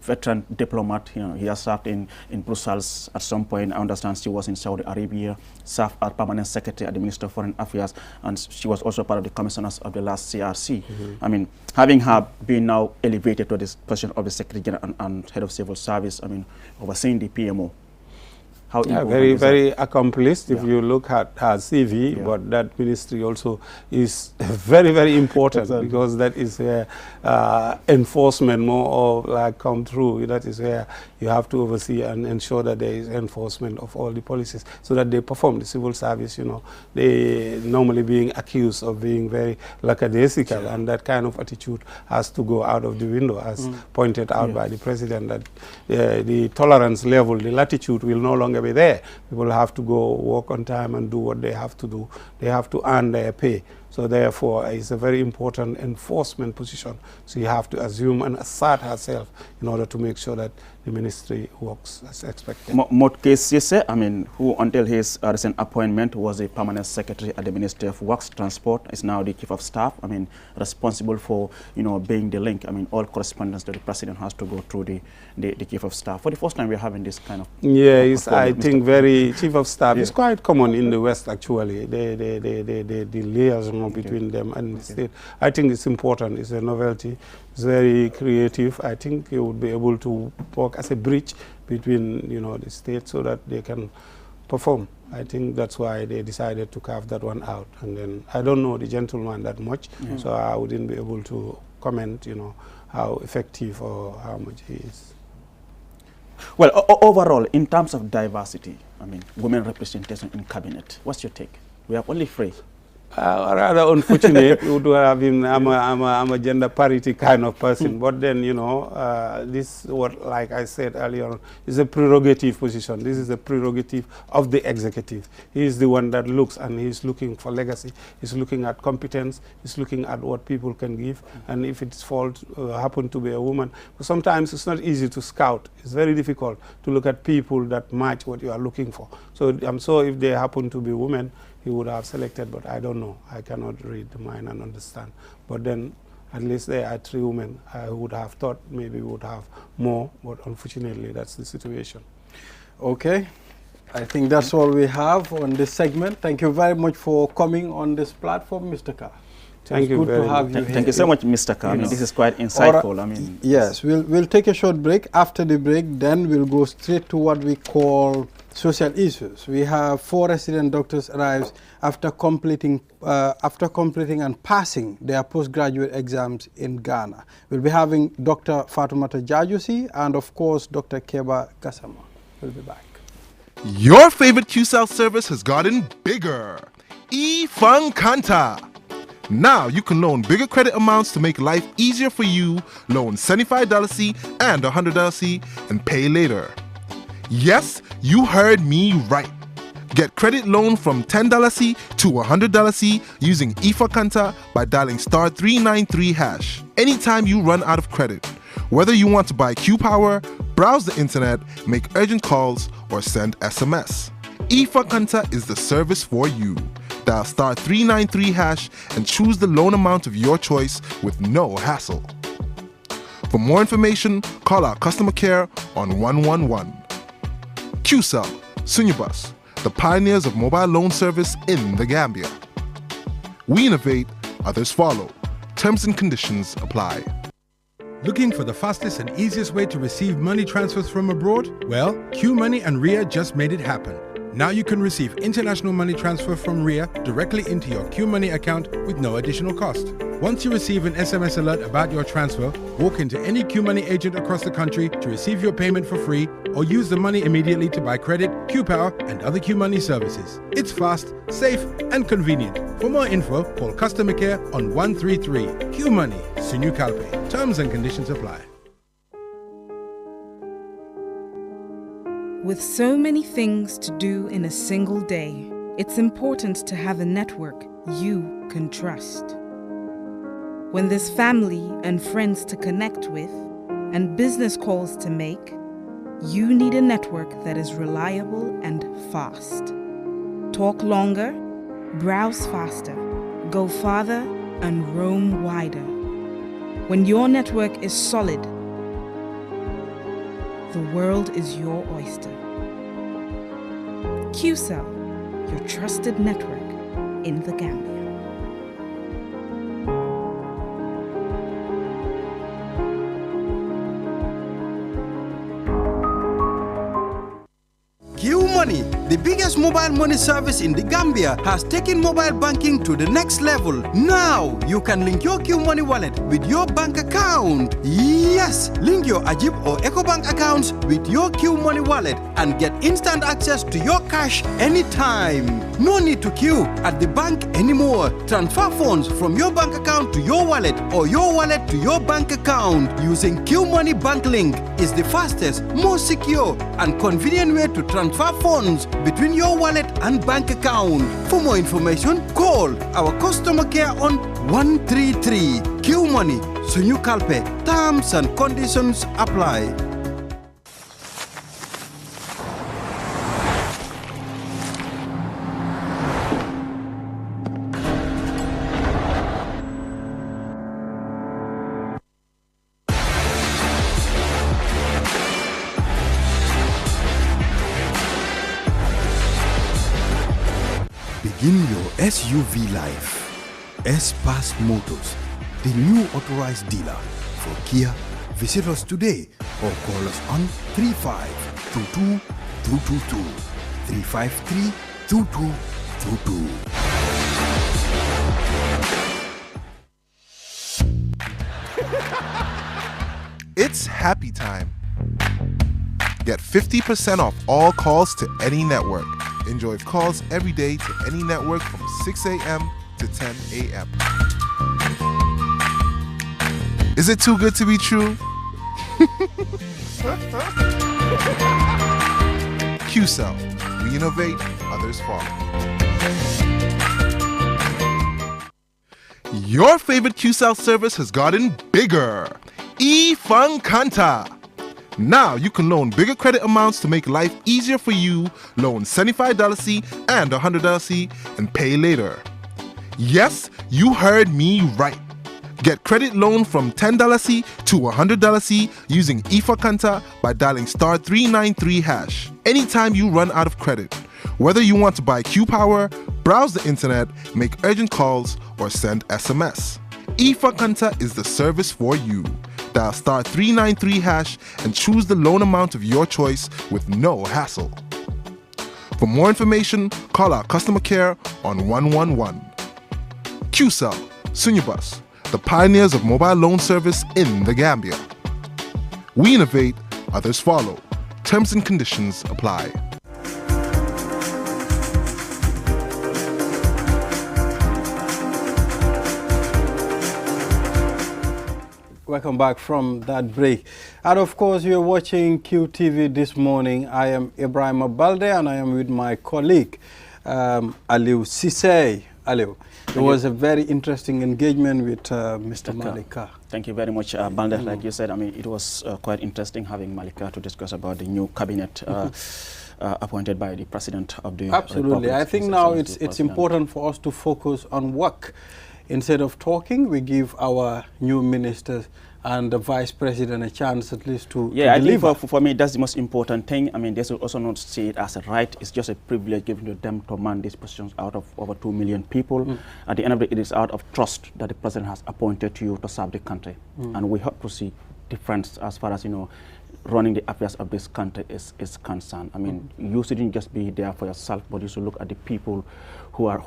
veteran diplomat, you know, he has served in Brussels at some point. I understand she was in Saudi Arabia, served as permanent secretary at the Ministry of Foreign Affairs, and she was also part of the commissioners of the last CRC. I mean, having her been now elevated to this position of the Secretary General and Head of Civil Service, I mean, overseeing the PMO. How important very, is that? very accomplished if Yeah. you look at her CV, Yeah. but that ministry also is very, very important Exactly. because that is where enforcement more of like come through. That is where you have to oversee and ensure that there is enforcement of all the policies so that they perform the civil service. They normally being accused of being very lackadaisical, and that kind of attitude has to go out of the window, as pointed out by the president, that the tolerance level, the latitude will no longer be there. People have to go work on time and do what they have to do. They have to earn their pay. So therefore, it's a very important enforcement position. So you have to assume and assert herself in order to make sure that the ministry works as expected. Motke Sise, who until his recent appointment was a permanent secretary at the Ministry of Works Transport, is now the chief of staff. Responsible for being the link. All correspondence that the president has to go through the chief of staff. For the first time, we're having this kind of. Yeah, I think very chief of staff. It's quite common in the West actually. The liaison between them and the state. I think it's important. It's a novelty. It's very creative. I think you would be able to work as a bridge between the state so that they can perform. I think that's why they decided to carve that one out. And then I don't know the gentleman that much, so I wouldn't be able to comment, how effective or how much he is. Well, overall, in terms of diversity, women representation in cabinet, what's your take? We have only 3. Rather unfortunate. You would have him. I'm a gender parity kind of person, but then this like I said earlier on, is a prerogative position. This is a prerogative of the executive. He is the one that looks, and he's looking for legacy. He's looking at competence. He's looking at what people can give, and if it's fault happen to be a woman. But sometimes it's not easy to scout. It's very difficult to look at people that match what you are looking for. So I'm sure if they happen to be women, he would have selected, but I don't know. I cannot read the mind and understand. But then, at least there are 3 women. I would have thought maybe we would have more, but unfortunately, that's the situation. Okay. I think that's all we have on this segment. Thank you very much for coming on this platform, Mr. Carr. Thank you very much. Thank you so much, Mr. Carr. This is quite insightful. Yes, we'll take a short break. After the break, then we'll go straight to what we call social issues. We have 4 resident doctors arrived after completing and passing their postgraduate exams in Ghana. We'll be having Dr. Fatoumata Jajusi and of course Dr. Keba Gassama. We'll be back. Your favorite QCell service has gotten bigger. eFunkanta. Now you can loan bigger credit amounts to make life easier for you. Loan $75 and $100 and pay later. Yes, you heard me right. Get credit loan from $10 to $100 using eFunkanta by dialing *393#. Anytime you run out of credit, whether you want to buy Q-Power, browse the internet, make urgent calls, or send SMS. eFunkanta is the service for you. Dial *393# and choose the loan amount of your choice with no hassle. For more information, call our customer care on 111. QCell, Sunyabus, the pioneers of mobile loan service in the Gambia. We innovate, others follow. Terms and conditions apply. Looking for the fastest and easiest way to receive money transfers from abroad? Well, QMoney and RIA just made it happen. Now you can receive international money transfer from RIA directly into your QMoney account with no additional cost. Once you receive an SMS alert about your transfer, walk into any QMoney agent across the country to receive your payment for free or use the money immediately to buy credit, Q-Power and other QMoney services. It's fast, safe and convenient. For more info, call customer care on 133. QMoney, Sunyu Kalpe. Terms and conditions apply. With so many things to do in a single day, it's important to have a network you can trust. When there's family and friends to connect with and business calls to make, you need a network that is reliable and fast. Talk longer, browse faster, go farther, and roam wider. When your network is solid, the world is your oyster. QCell, your trusted network in the Gambia. the biggest mobile money service in the Gambia, has taken mobile banking to the next level. Now, you can link your Q Money wallet with your bank account. Yes, link your Ajib or EcoBank accounts with your Q Money wallet and get instant access to your cash anytime. No need to queue at the bank anymore. Transfer funds from your bank account to your wallet or your wallet to your bank account using Q Money Bank Link is the fastest, most secure and convenient way to transfer funds between your wallet and bank account. For more information, call our customer care on 133. Q Money, Sunyu Kalpe. Terms and conditions apply. Begin your SUV life. S-Pass Motors, the new authorized dealer for Kia. Visit us today or call us on 3522-222, 353-2222. It's happy time. Get 50% off all calls to any network. Enjoy calls every day to any network from 6 a.m. to 10 a.m. Is it too good to be true? QCell. We innovate, others follow. Your favorite QCell service has gotten bigger. eFunkanta. Now you can loan bigger credit amounts to make life easier for you. Loan $75 and $100 and pay later. Yes, you heard me right. Get credit loan from $10 to $100 using eFunkanta by dialing *393#. Anytime you run out of credit, whether you want to buy Q Power, browse the internet, make urgent calls, or send SMS, eFunkanta is the service for you. Dial *393# and choose the loan amount of your choice with no hassle. For more information, call our customer care on 111. QCell, Sunyabus, the pioneers of mobile loan service in the Gambia. We innovate, others follow. Terms and conditions apply. Welcome back from that break. And of course, you're watching QTV this morning. I am Ibrahim Balde and I am with my colleague, Aliou Cissé. Aliou, it was a very interesting engagement with Mr. Malika. Thank you very much, Balde. Like you said, I mean, it was quite interesting having Malika to discuss about the new cabinet appointed by the President of the Absolutely. Republic. I think now it's important for us to focus on work. Instead of talking, we give our new ministers and the Vice President a chance at least to I deliver. think for me that's the most important thing. I mean, they should also not see it as a right. It's just a privilege given to them to man these positions out of over 2 million people. At the end of it, it is out of trust that the President has appointed you to serve the country. And we hope to see difference as far as, you know, running the affairs of this country is concerned. I mean, you shouldn't just be there for yourself, but you should look at the people who are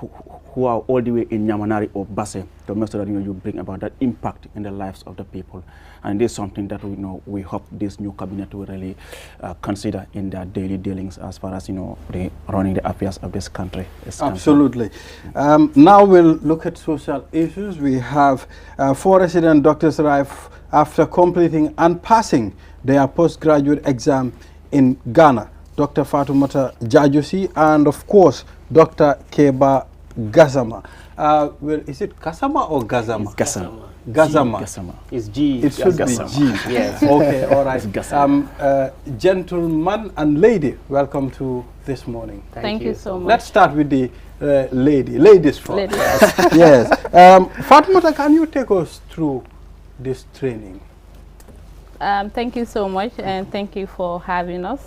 all the way in Nyamanari or Basse to make sure that, you know, you bring about that impact in the lives of the people. And this is something that we hope this new cabinet will really consider in their daily dealings as far as, you know, the running the affairs of this country is Absolutely. Now we'll look at social issues. We have 4 resident doctors arrive after completing and passing their postgraduate exam in Ghana. Dr. Fatoumata Jajusi and of course Dr. Keba Gazama. Well, is it Kasama or Gazama? Gazama. Gazama. Gazama. It's G. It should Gazama. be G. Yes. Okay, all right. Gazama. Gentleman and lady, welcome to this morning. Thank you so much. Let's start with the ladies first. Ladies. Yes. Fatoumata, can you take us through this training? Thank you so much, and thank you for having us.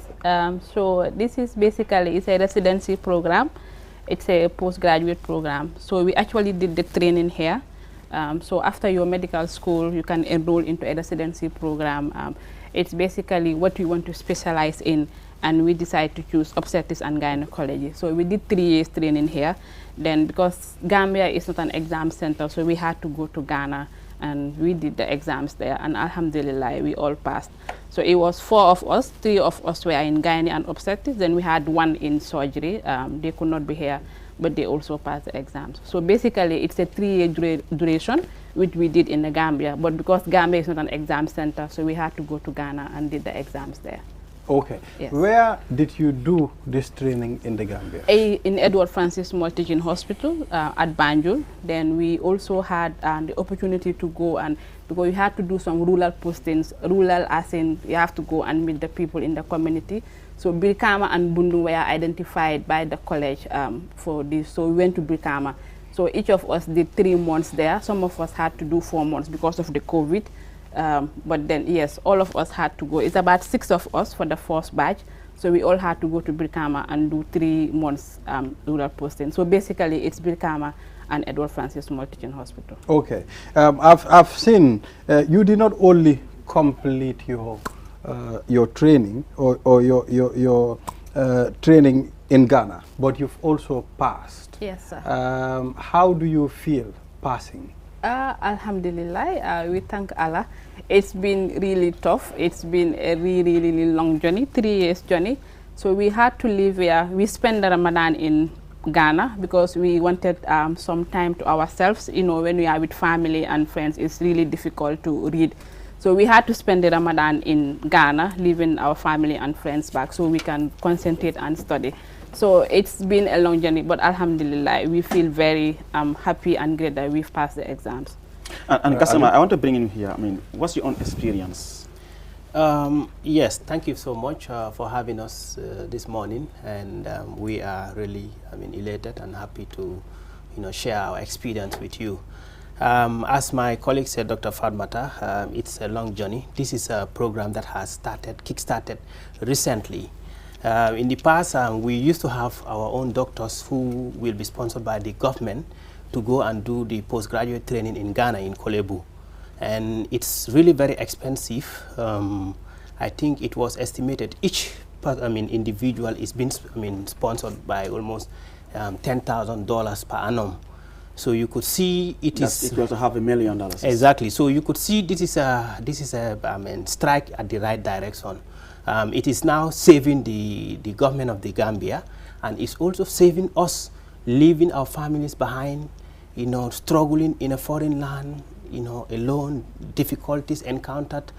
So this is basically, it's a residency program. It's a postgraduate program. So we actually did the training here. So after your medical school, you can enroll into a residency program. It's basically what we want to specialize in, and we decided to choose obstetrics and gynecology. So we did 3 years training here. Then because Gambia is not an exam center, so we had to go to Ghana, and we did the exams there, and alhamdulillah, we all passed. So it was 4 of us, 3 of us were in gynae and obstetrics, then we had 1 in surgery. They could not be here, but they also passed the exams. So basically, it's a 3-year duration, which we did in the Gambia, but because Gambia is not an exam center, so we had to go to Ghana and did the exams there. Okay. Yes. Where did you do this training in the Gambia? In Edward Francis Small Teaching Hospital at Banjul. Then we also had the opportunity to go, and because you had to do some rural postings, rural as in you have to go and meet the people in the community. So Brikama and Bundu were identified by the college for this, so we went to Brikama. So each of us did 3 months there. Some of us had to do 4 months because of the COVID. But then, yes, all of us had to go. It's about 6 of us for the first batch. So we all had to go to Brikama and do 3 months rural posting. So basically, it's Brikama and Edward Francis Small Teaching Hospital. Okay. I've seen you did not only complete your training or your training in Ghana, but you've also passed. Yes, sir. How do you feel passing? Alhamdulillah, we thank Allah. It's been really tough. It's been a really, really long journey, 3 years journey. So we had to live here. We spent the Ramadan in Ghana because we wanted some time to ourselves. You know, when we are with family and friends, it's really difficult to read. So we had to spend the Ramadan in Ghana, leaving our family and friends back so we can concentrate and study. So it's been a long journey, but alhamdulillah, we feel very happy and great that we've passed the exams. And Gassama, I want to bring in here, I mean, what's your own experience? Yes, thank you so much for having us this morning, and we are really, elated and happy to, share our experience with you. As my colleague said, Dr. Fatmata, it's a long journey. This is a program that has kick-started recently. In the past, we used to have our own doctors who will be sponsored by the government to go and do the postgraduate training in Ghana, in Kolebu. And it's really very expensive. I think it was estimated each individual is being sponsored by almost $10,000 per annum. So you could see That's equal to $500,000. Exactly. So you could see this is a strike at the right direction. It is now saving the government of the Gambia, and it's also saving us, leaving our families behind, struggling in a foreign land, alone, difficulties encountered.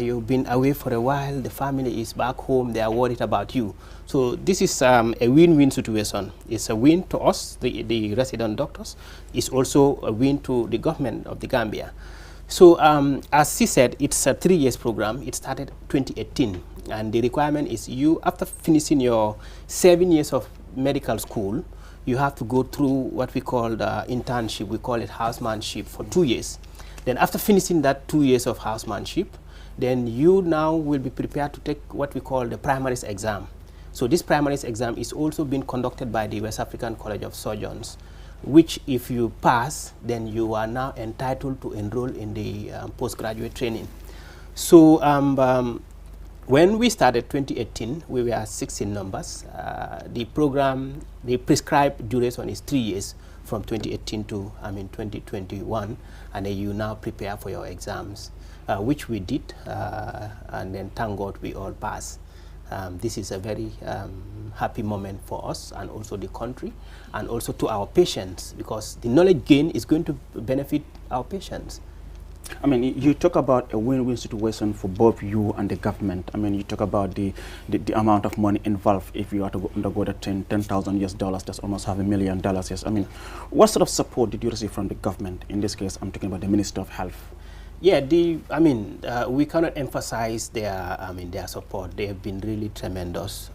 You've been away for a while, the family is back home, they are worried about you. So this is a win-win situation. It's a win to us, the resident doctors. It's also a win to the government of the Gambia. So as she said, it's a 3 years program. It started 2018, and the requirement is you, after finishing your 7 years of medical school, you have to go through what we call the internship. We call it housemanship for 2 years. Then after finishing that 2 years of housemanship, then you now will be prepared to take what we call the primaries exam. So this primaries exam is also being conducted by the West African College of Surgeons, which if you pass, then you are now entitled to enroll in the postgraduate training. So when we started 2018, we were 6 in numbers. The program, the prescribed duration is 3 years from 2018 to 2021, and then you now prepare for your exams, which we did, and then thank God we all passed. This is a very happy moment for us and also the country and also to our patients, because the knowledge gain is going to benefit our patients. I mean, you talk about a win-win situation for both you and the government. I mean, you talk about the amount of money involved if you are to undergo the $10,000 US, that's almost $500,000. Yes. I mean, what sort of support did you receive from the government? In this case, I'm talking about the Minister of Health. Yeah, we cannot emphasize their support. They have been really tremendous.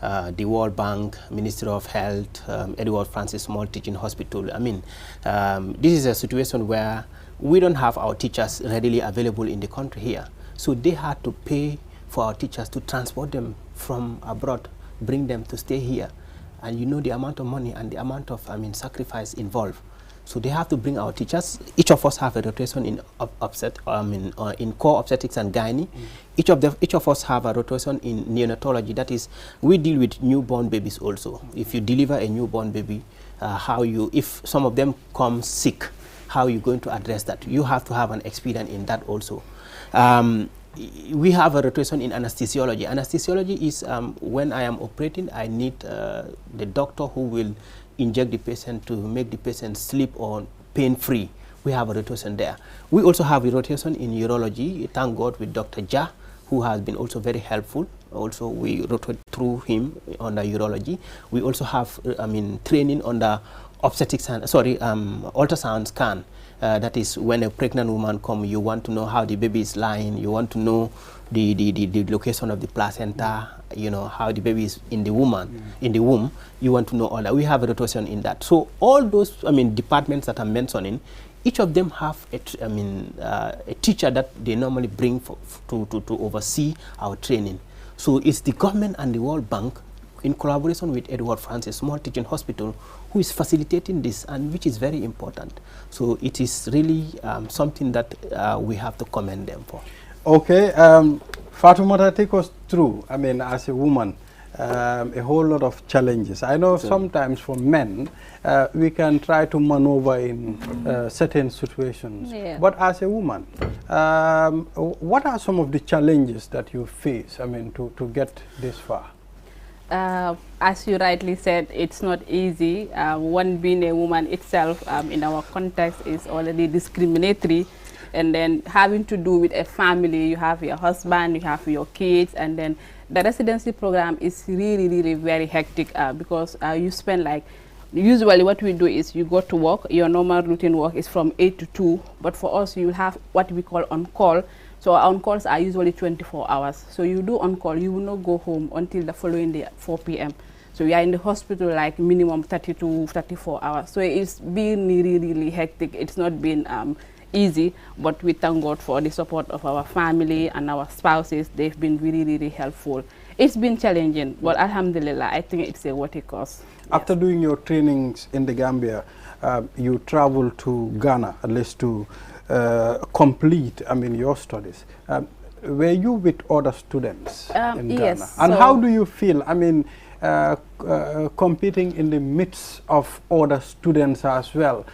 The World Bank, Ministry of Health, Edward Francis Small Teaching Hospital. This is a situation where we don't have our teachers readily available in the country here. So they had to pay for our teachers to transport them from abroad, bring them to stay here. And you know the amount of money and the amount of sacrifice involved. So they have to bring our teachers. Each of us have a rotation in in core obstetrics and gynae. Each of us have a rotation in neonatology. That is, we deal with newborn babies also. If you deliver a newborn baby, if some of them come sick, how are you going to address that? You have to have an experience in that also. We have a rotation in anesthesiology. Anesthesiology is when I am operating, I need the doctor who will inject the patient to make the patient sleep or pain-free. We have a rotation there. We also have a rotation in urology. Thank God with Dr. Ja, who has been also very helpful. Also, we rotate through him on the urology. We also have, training on the obstetrics and ultrasound scan. That is when a pregnant woman comes, you want to know how the baby is lying, you want to know the location of the placenta, you know, how the baby is in the womb, you want to know all that. We have a rotation in that. So all those, departments that I'm mentioning, each of them have a teacher that they normally bring to oversee our training. So it's the government and the World Bank in collaboration with Edward Francis Small Teaching Hospital who is facilitating this, and which is very important. So it is really something that we have to commend them for. Okay, Fatoumata, take us through, as a woman, a whole lot of challenges. I know sometimes for men, we can try to maneuver in certain situations. Yeah. But as a woman, what are some of the challenges that you face, to get this far? As you rightly said, it's not easy. One, being a woman itself in our context is already discriminatory. And then having to do with a family, you have your husband, you have your kids, and then the residency program is really, really very hectic because you spend usually what we do is you go to work, your normal routine work is from 8 to 2, but for us you will have what we call on-call. So our on-calls are usually 24 hours. So you do on-call, you will not go home until the following day at 4 p.m. So we are in the hospital like minimum 32, 34 hours. So it's been really, really hectic. It's not been easy, but we thank God for the support of our family and our spouses. They've been really, really helpful. It's been challenging, but alhamdulillah, I think it's a worthy cause. After doing your trainings in the Gambia, you traveled to Ghana, at least to complete, your studies. Were you with other students in Ghana? Yes. And how do you feel, competing in the midst of other students as well,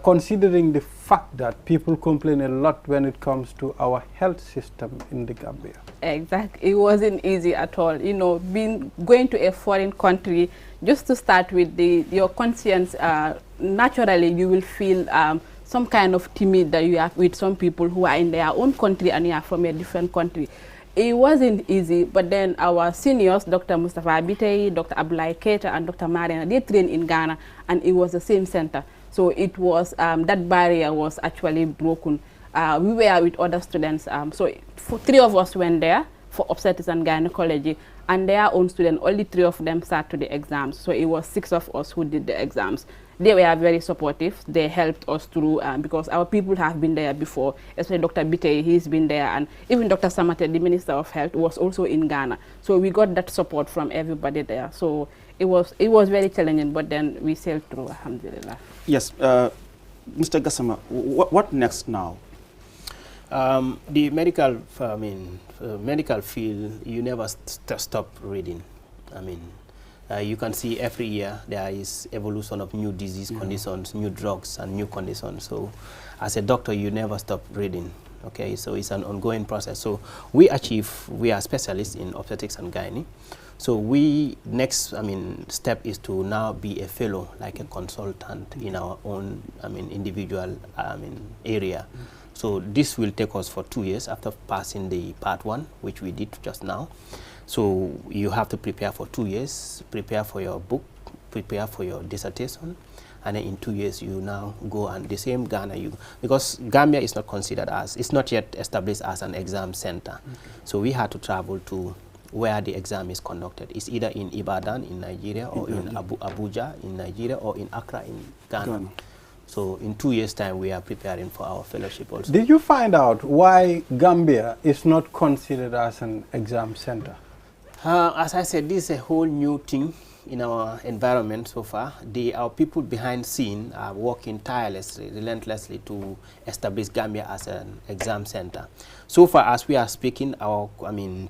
considering the fact that people complain a lot when it comes to our health system in the Gambia? Exactly. It wasn't easy at all. Going to a foreign country, just to start with your conscience, naturally you will feel some kind of timid that you have with some people who are in their own country and you are from a different country. It wasn't easy, but then our seniors, Dr. Mustafa Abitei, Dr. Abulai Keita, and Dr. Mariana, they trained in Ghana, and it was the same center. So it was, that barrier was actually broken. We were with other students, so 3 of us went there for obstetrics and gynecology, and their own students, only 3 of them sat to the exams. So it was 6 of us who did the exams. They were very supportive. They helped us through because our people have been there before, especially Dr. Bitey, he's been there, and even Dr. Samate, the Minister of Health, was also in Ghana. So we got that support from everybody there. So it was very challenging, but then we sailed through, alhamdulillah. Yes, Mr. Gassama, what next now? The medical, medical field, you never stop reading. You can see every year there is evolution of new disease conditions, new drugs, and new conditions. So as a doctor, you never stop reading. Okay, so it's an ongoing process. So we are specialists in obstetrics and gynae. So next step is to now be a fellow, like a consultant in our own individual area. So this will take us for 2 years after passing the part 1, which we did just now. So you have to prepare for 2 years, prepare for your book, prepare for your dissertation, and then in 2 years you now go, and the same Ghana, because Gambia is not considered it's not yet established as an exam center. Okay. So we had to travel to where the exam is conducted. It's either in Ibadan in Nigeria, or in Abuja in Nigeria, or in Accra in Ghana. So in 2 years' time, we are preparing for our fellowship also. Did you find out why Gambia is not considered as an exam center? As I said, this is a whole new thing in our environment so far. Our people behind scene are working tirelessly, relentlessly to establish Gambia as an exam center. So far as we are speaking, our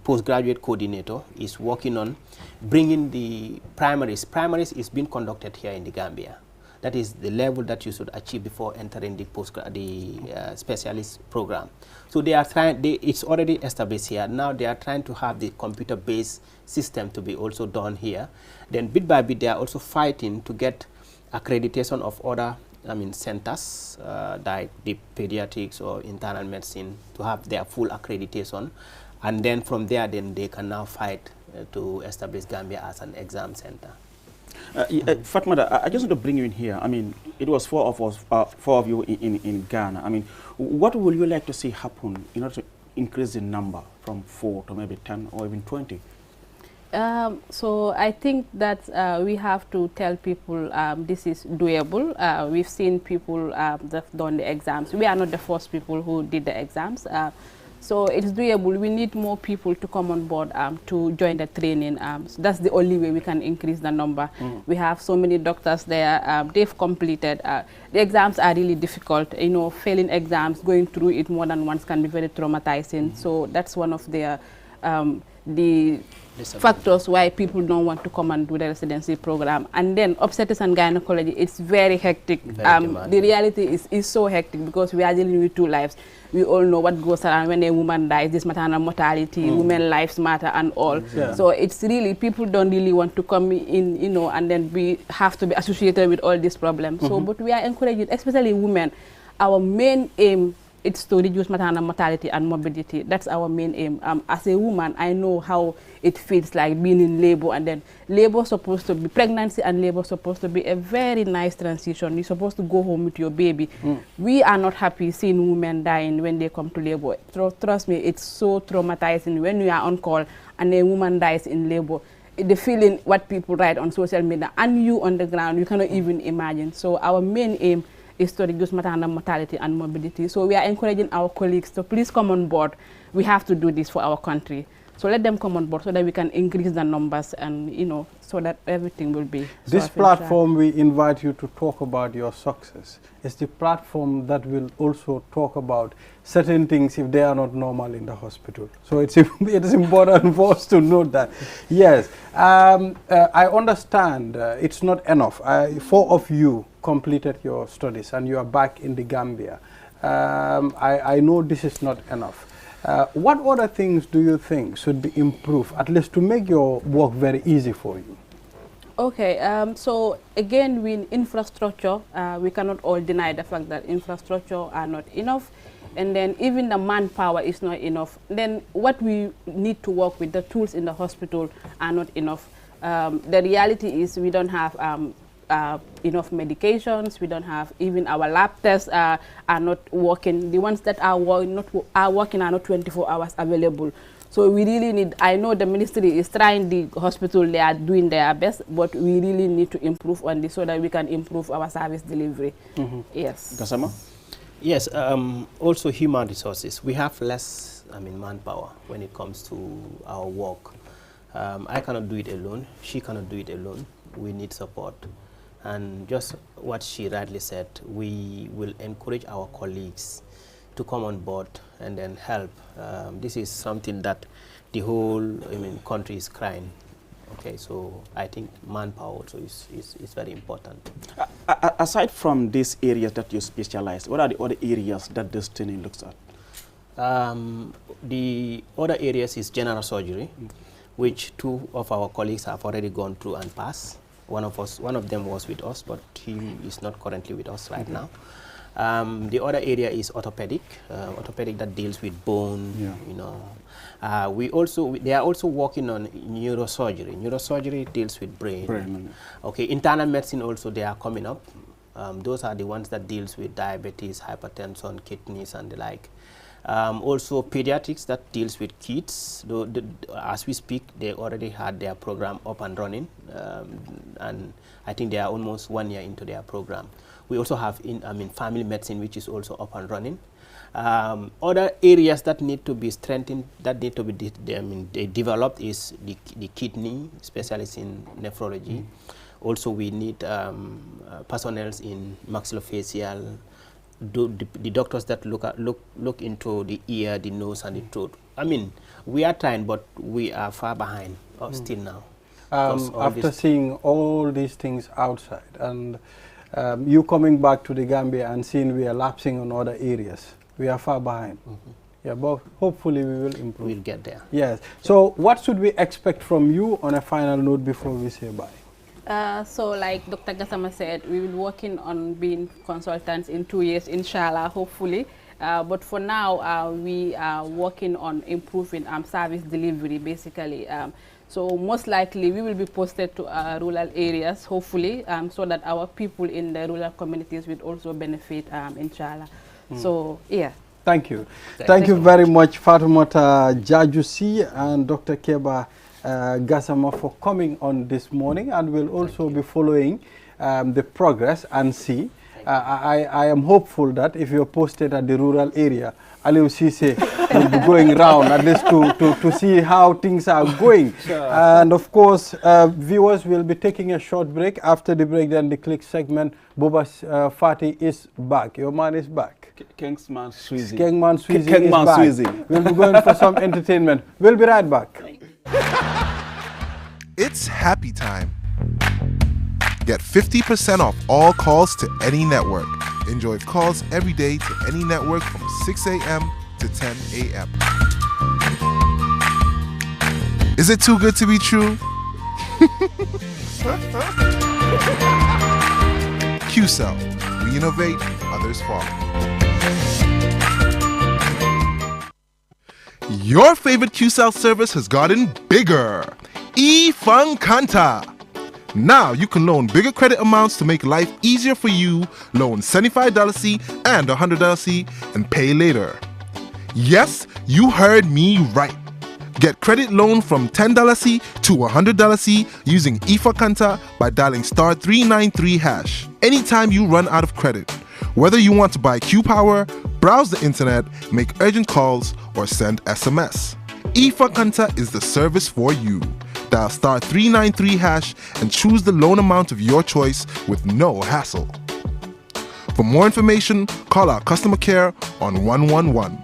postgraduate coordinator is working on bringing the primaries. Primaries is being conducted here in the Gambia. That is the level that you should achieve before entering the specialist program. So they are trying, it's already established here. Now they are trying to have the computer-based system to be also done here. Then bit by bit, they are also fighting to get accreditation of other centers, like the pediatrics or internal medicine, to have their full accreditation. And then from there, then they can now fight to establish Gambia as an exam center. Fatmata, I just want to bring you in here. I mean, it was four of you in Ghana. I mean, what would you like to see happen in order to increase the number from 4 to maybe 10 or even 20? So I think that we have to tell people this is doable. We've seen people that have done the exams. We are not the first people who did the exams. So it's doable. We need more people to come on board to join the training. So that's the only way we can increase the number. We have so many doctors there. They've completed. The exams are really difficult. You know, failing exams, going through it more than once can be very traumatizing. So that's one of the factors why people don't want to come and do the residency program. And then obstetrics and gynecology, it's very hectic. The reality is so hectic because we are dealing with 2 lives. We all know what goes around when a woman dies, this maternal mortality, women lives matter and all. Yeah. So it's really, people don't really want to come in, you know, and then have to be associated with all these problems. So, but we are encouraging, especially women, our main aim it's to reduce maternal mortality and morbidity. That's our main aim. As a woman, I know how it feels like being in labor, and then labor supposed to be, pregnancy and labor supposed to be a very nice transition. You're supposed to go home with your baby. We are not happy seeing women dying when they come to labor. Trust me, it's so traumatizing when you are on call and a woman dies in labor. The feeling, what people write on social media, and you on the ground, you cannot even imagine. So our main aim is to reduce maternal mortality and morbidity. So we are encouraging our colleagues to please come on board. We have to do this for our country. So let them come on board so that we can increase the numbers and, you know, so that everything will be. This platform, we invite you to talk about your success. It's the platform that will also talk about certain things if they are not normal in the hospital. So it is important for us to note that. Yes, I understand it's not enough. 4 of you completed your studies and you are back in the Gambia. I know this is not enough. What other things do you think should be improved, at least to make your work very easy for you? Okay, so again, with infrastructure, we cannot all deny the fact that infrastructure are not enough, and then even the manpower is not enough. Then what we need to work with, the tools in the hospital are not enough. The reality is we don't have enough medications. We don't have, even our lab tests are not working. The ones that are working are not 24 hours available. So we really need, I know the ministry is trying, the hospital, they are doing their best, but we really need to improve on this so that we can improve our service delivery. Yes. Gassama? Yes, also human resources. We have less, manpower when it comes to our work. I cannot do it alone. She cannot do it alone. We need support. And just what she rightly said, we will encourage our colleagues to come on board and then help. This is something that the whole country is crying. Okay, so I think manpower also is very important. Aside from these areas that you specialize, what are the other areas that this training looks at? The other areas is general surgery, which 2 of our colleagues have already gone through and passed. One of them was with us, but he is not currently with us right now. The other area is orthopedic, orthopedic that deals with bone. You know, they are also working on neurosurgery. Neurosurgery deals with brain. Okay, internal medicine also, they are coming up. Those are the ones that deals with diabetes, hypertension, kidneys, and the like. Also pediatrics that deals with kids. As we speak, they already had their program up and running, and I think they are almost 1 year into their program. We also have family medicine, which is also up and running. Other areas that need to be strengthened, that need to be developed is the kidney, specialists in nephrology. Also, we need personnel in maxillofacial, the doctors that look into the ear, the nose, and the throat. I mean, we are trying, but we are far behind still now. After seeing all these things outside, and you coming back to the Gambia and seeing we are lapsing on other areas, we are far behind. Yeah, but hopefully we will improve. We'll get there. Yes. So what should we expect from you on a final note before we say bye? So like Dr. Gassama said, we will be working on being consultants in 2 years, inshallah, hopefully. But for now, we are working on improving service delivery, basically. So most likely, we will be posted to rural areas, hopefully, so that our people in the rural communities will also benefit, inshallah. So, yeah. Thank you. Thank you very much, Fatoumata Jajusi and Dr. Keba Gassama, for coming on this morning, and we'll also be following the progress and see. I am hopeful that if you're posted at the rural area, Aliou Cisse will be going around at least to see how things are going. Sure. And of course, viewers will be taking a short break. After the break, then the click segment, Boba Fati is back. Your man is back. Kingsman Sweezy. Kingman Sweezy is back. We'll be going for some entertainment. We'll be right back. It's happy time. Get 50% off all calls to any network. Enjoy calls every day to any network from 6 a.m. to 10 a.m. Is it too good to be true? QCell. We innovate, others follow. Your favorite QCell service has gotten bigger. eFunkanta. Now you can loan bigger credit amounts to make life easier for you. Loan $75C and $100C and pay later. Yes, you heard me right. Get credit loan from $10C to $100C using eFunkanta by dialing *393#. Anytime you run out of credit, whether you want to buy Q-Power, browse the internet, make urgent calls, or send SMS, eFunkanta is the service for you. Dial *393# and choose the loan amount of your choice with no hassle. For more information, call our customer care on 111.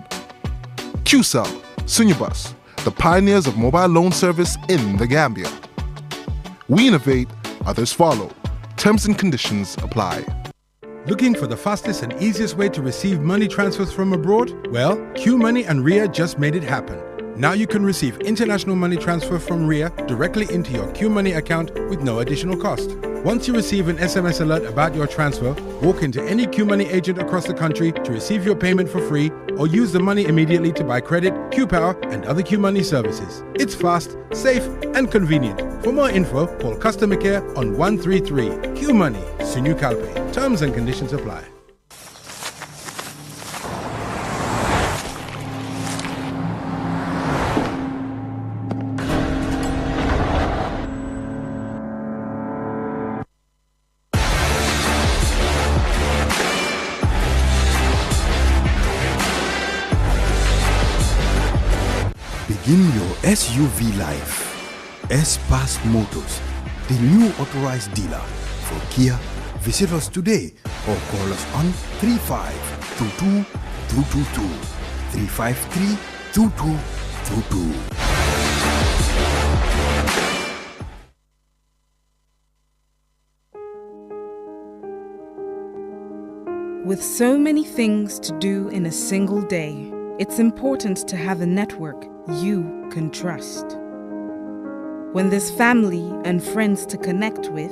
QCell, Sunyabus, the pioneers of mobile loan service in the Gambia. We innovate, others follow. Terms and conditions apply. Looking for the fastest and easiest way to receive money transfers from abroad? Well, QMoney and Ria just made it happen. Now you can receive international money transfer from Ria directly into your QMoney account with no additional cost. Once you receive an SMS alert about your transfer, walk into any QMoney agent across the country to receive your payment for free, or use the money immediately to buy credit, Q-Power, and other QMoney services. It's fast, safe, and convenient. For more info, call customer care on 133. QMoney, Sunyu Calpe. Terms and conditions apply. Begin your SUV life. S-Pass Motors, the new authorized dealer for Kia. Visit us today or call us on 3522-222, 353-2222. With so many things to do in a single day, it's important to have a network you can trust. When there's family and friends to connect with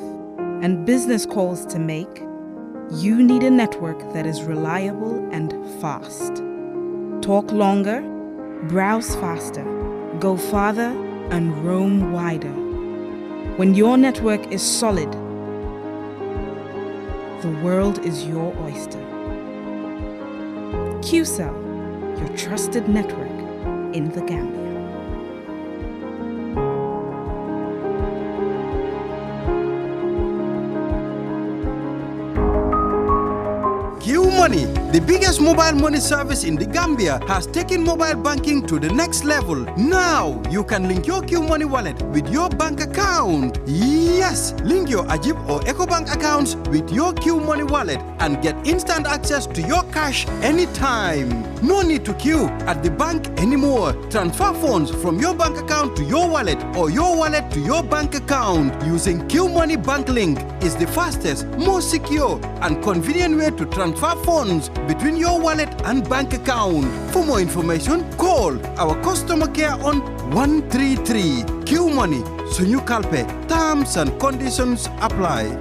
and business calls to make, you need a network that is reliable and fast. Talk longer, browse faster, go farther, and roam wider. When your network is solid, the world is your oyster. QCell, your trusted network in the Gambia. Q-Money, the biggest mobile money service in the Gambia, has taken mobile banking to the next level. Now, you can link your Q-Money wallet with your bank account. Yes, link your Ajib or EcoBank accounts with your Q-Money wallet and get instant access to your cash anytime. No need to queue at the bank anymore. Transfer funds from your bank account to your wallet or your wallet to your bank account using Q-Money Bank Link is the fastest, most secure and convenient way to transfer funds between your wallet and bank account. For more information, call our customer care on 133. Q-Money, Sunyu Kalpe. Terms and conditions apply.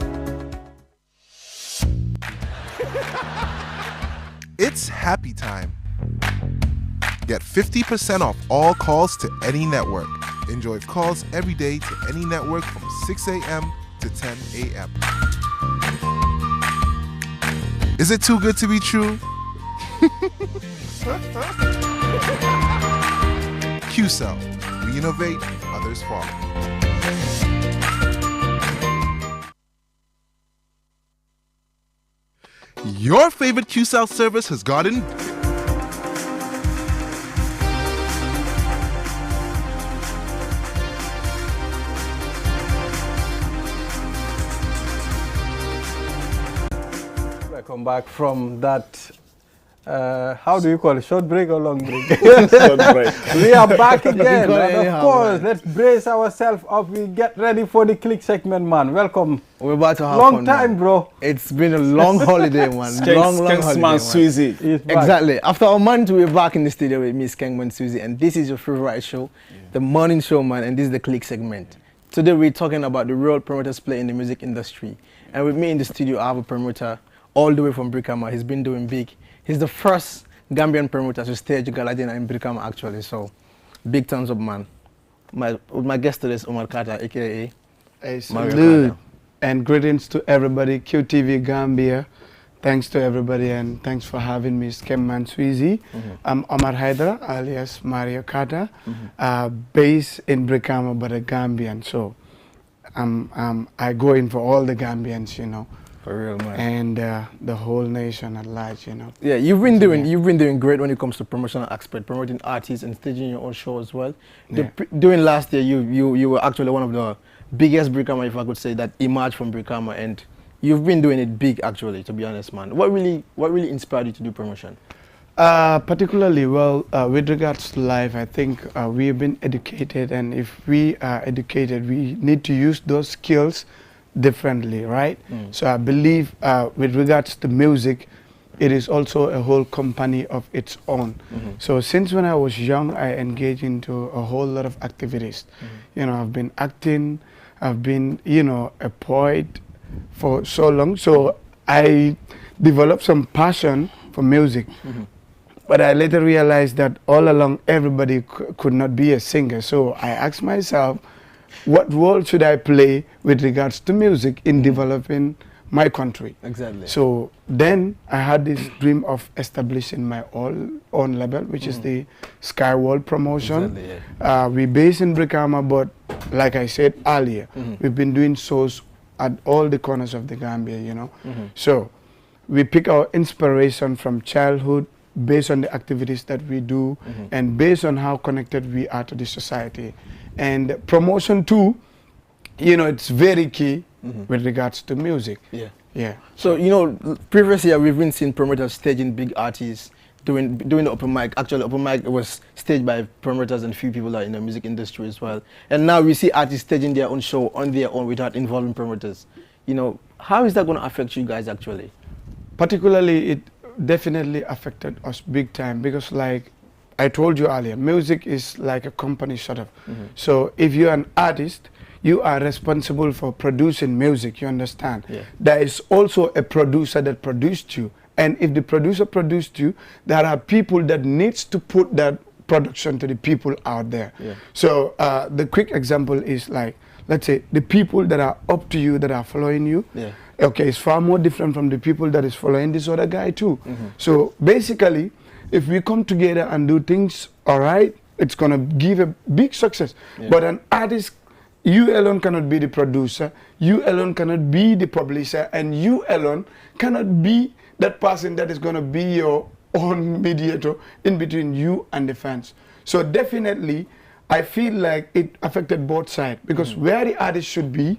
It's happy time. Get 50% off all calls to any network. Enjoy calls every day to any network from 6 a.m. to 10 a.m. Is it too good to be true? QCell. We innovate, others follow. Your favorite QCell service has gotten Welcome back from that, how do you call it, short break or long break? Short break. We are back again, and of anyhow, course, man. let's brace ourselves up. We get ready for the click segment, man. Welcome. We're about to have Long fun, time, man. bro. It's been a long holiday, man. long holiday, man. Susie. He's back. Exactly. After a month, we're back in the studio with Miss Kengman Susie, and this is your favorite show, the morning show, man, and this is the click segment. Today, we're talking about the role promoters play in the music industry. And with me in the studio, I have a promoter all the way from Brikama. He's been doing big. He's the first Gambian promoter to stage Galadina in Brikama, actually. So, big thumbs up, man. My guest today is Omar Carter, a.k.a. Hey, Mario salute Carter. and greetings to everybody, QTV Gambia. Thanks to everybody and thanks for having me, Kemman Sweezy. I'm Omar Hydra, alias Mario Carter, based in Brikama, but a Gambian. So I go in for all the Gambians, you know. For real, man. And the whole nation at large, you know. Yeah, you've been doing great when it comes to promotional aspect, promoting artists and staging your own show as well. Yeah. During last year, you were actually one of the biggest Brikama, if I could say, that emerged from Brikama, and you've been doing it big, actually, to be honest, man. What really inspired you to do promotion? Particularly, well, with regards to life, I think we have been educated, and if we are educated, we need to use those skills differently, right? So I believe with regards to music, it is also a whole company of its own. So since when I was young, I engaged into a whole lot of activities. You know, I've been acting, I've been, you know, a poet for so long. So I developed some passion for music. But I later realized that all along everybody could not be a singer. So I asked myself, what role should I play with regards to music in developing my country? Exactly. So then I had this dream of establishing my own label, which is the Skywall Promotion. Exactly, We're based in Brikama, but like I said earlier, we've been doing shows at all the corners of the Gambia, you know. So we pick our inspiration from childhood, based on the activities that we do, and based on how connected we are to the society. And promotion too, you know, it's very key with regards to music. Yeah. So, you know, previously we've been seeing promoters staging big artists, doing the open mic. Actually, open mic was staged by promoters and few people that are in the music industry as well. And now we see artists staging their own show on their own without involving promoters. You know, how is that going to affect you guys actually? Particularly, it definitely affected us big time because, like I told you earlier, music is like a company sort of. So if you're an artist, you are responsible for producing music, you understand? There is also a producer that produced you. And if the producer produced you, there are people that needs to put that production to the people out there. So the quick example is like, let's say the people that are up to you, that are following you, okay, it's far more different from the people that is following this other guy too. So basically, if we come together and do things all right, it's gonna give a big success. But an artist you alone cannot be the producer, you alone cannot be the publisher, and you alone cannot be that person that is going to be your own mediator in between you and the fans. So definitely, I feel like it affected both sides, because where the artists should be,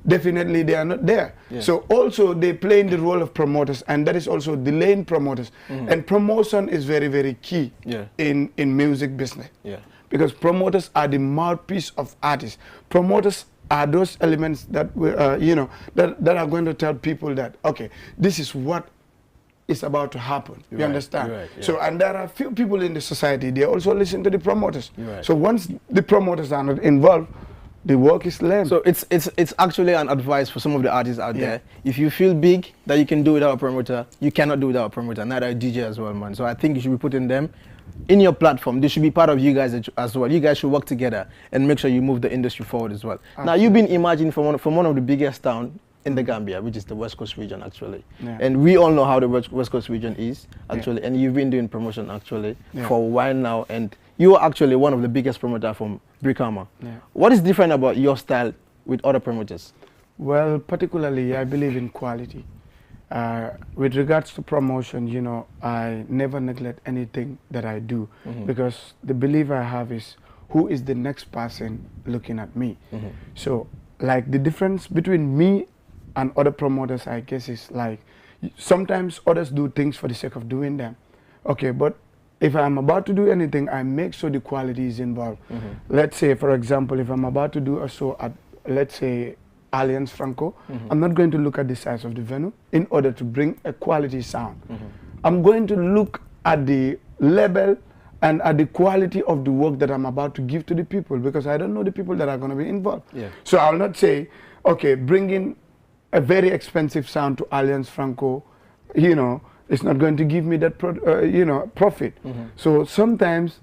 definitely they are not there. So also they play in the role of promoters, and that is also delaying promoters. And promotion is very, very key in music business. Because promoters are the mouthpiece of artists. Promoters are those elements that that are going to tell people that, okay, this is what is about to happen. You understand? So, and there are few people in the society, they also listen to the promoters. So once the promoters are not involved, the work is lame. So it's actually an advice for some of the artists out there. If you feel big that you can do without a promoter, you cannot do without a promoter, neither a DJ as well, man. So I think you should be putting them in your platform. They should be part of you guys as well. You guys should work together and make sure you move the industry forward as well. Absolutely. Now, you've been emerging from one of the biggest towns in the Gambia, which is the West Coast region, actually. And we all know how the West Coast region is, actually. And you've been doing promotion, actually, for a while now. And you are actually one of the biggest promoters from Brikama. What is different about your style with other promoters? Well, particularly, I believe in quality. With regards to promotion, you know, I never neglect anything that I do, because the belief I have is, who is the next person looking at me? So, like, the difference between me and other promoters, I guess, is like, sometimes others do things for the sake of doing them. Okay, but if I'm about to do anything, I make sure the quality is involved. Let's say, for example, if I'm about to do a show at, let's say, Alliance Franco, I'm not going to look at the size of the venue in order to bring a quality sound. I'm going to look at the level and at the quality of the work that I'm about to give to the people, because I don't know the people that are going to be involved. So I'll not say, okay, bring in a very expensive sound to Alliance Franco, you know, it's not going to give me that profit. So sometimes,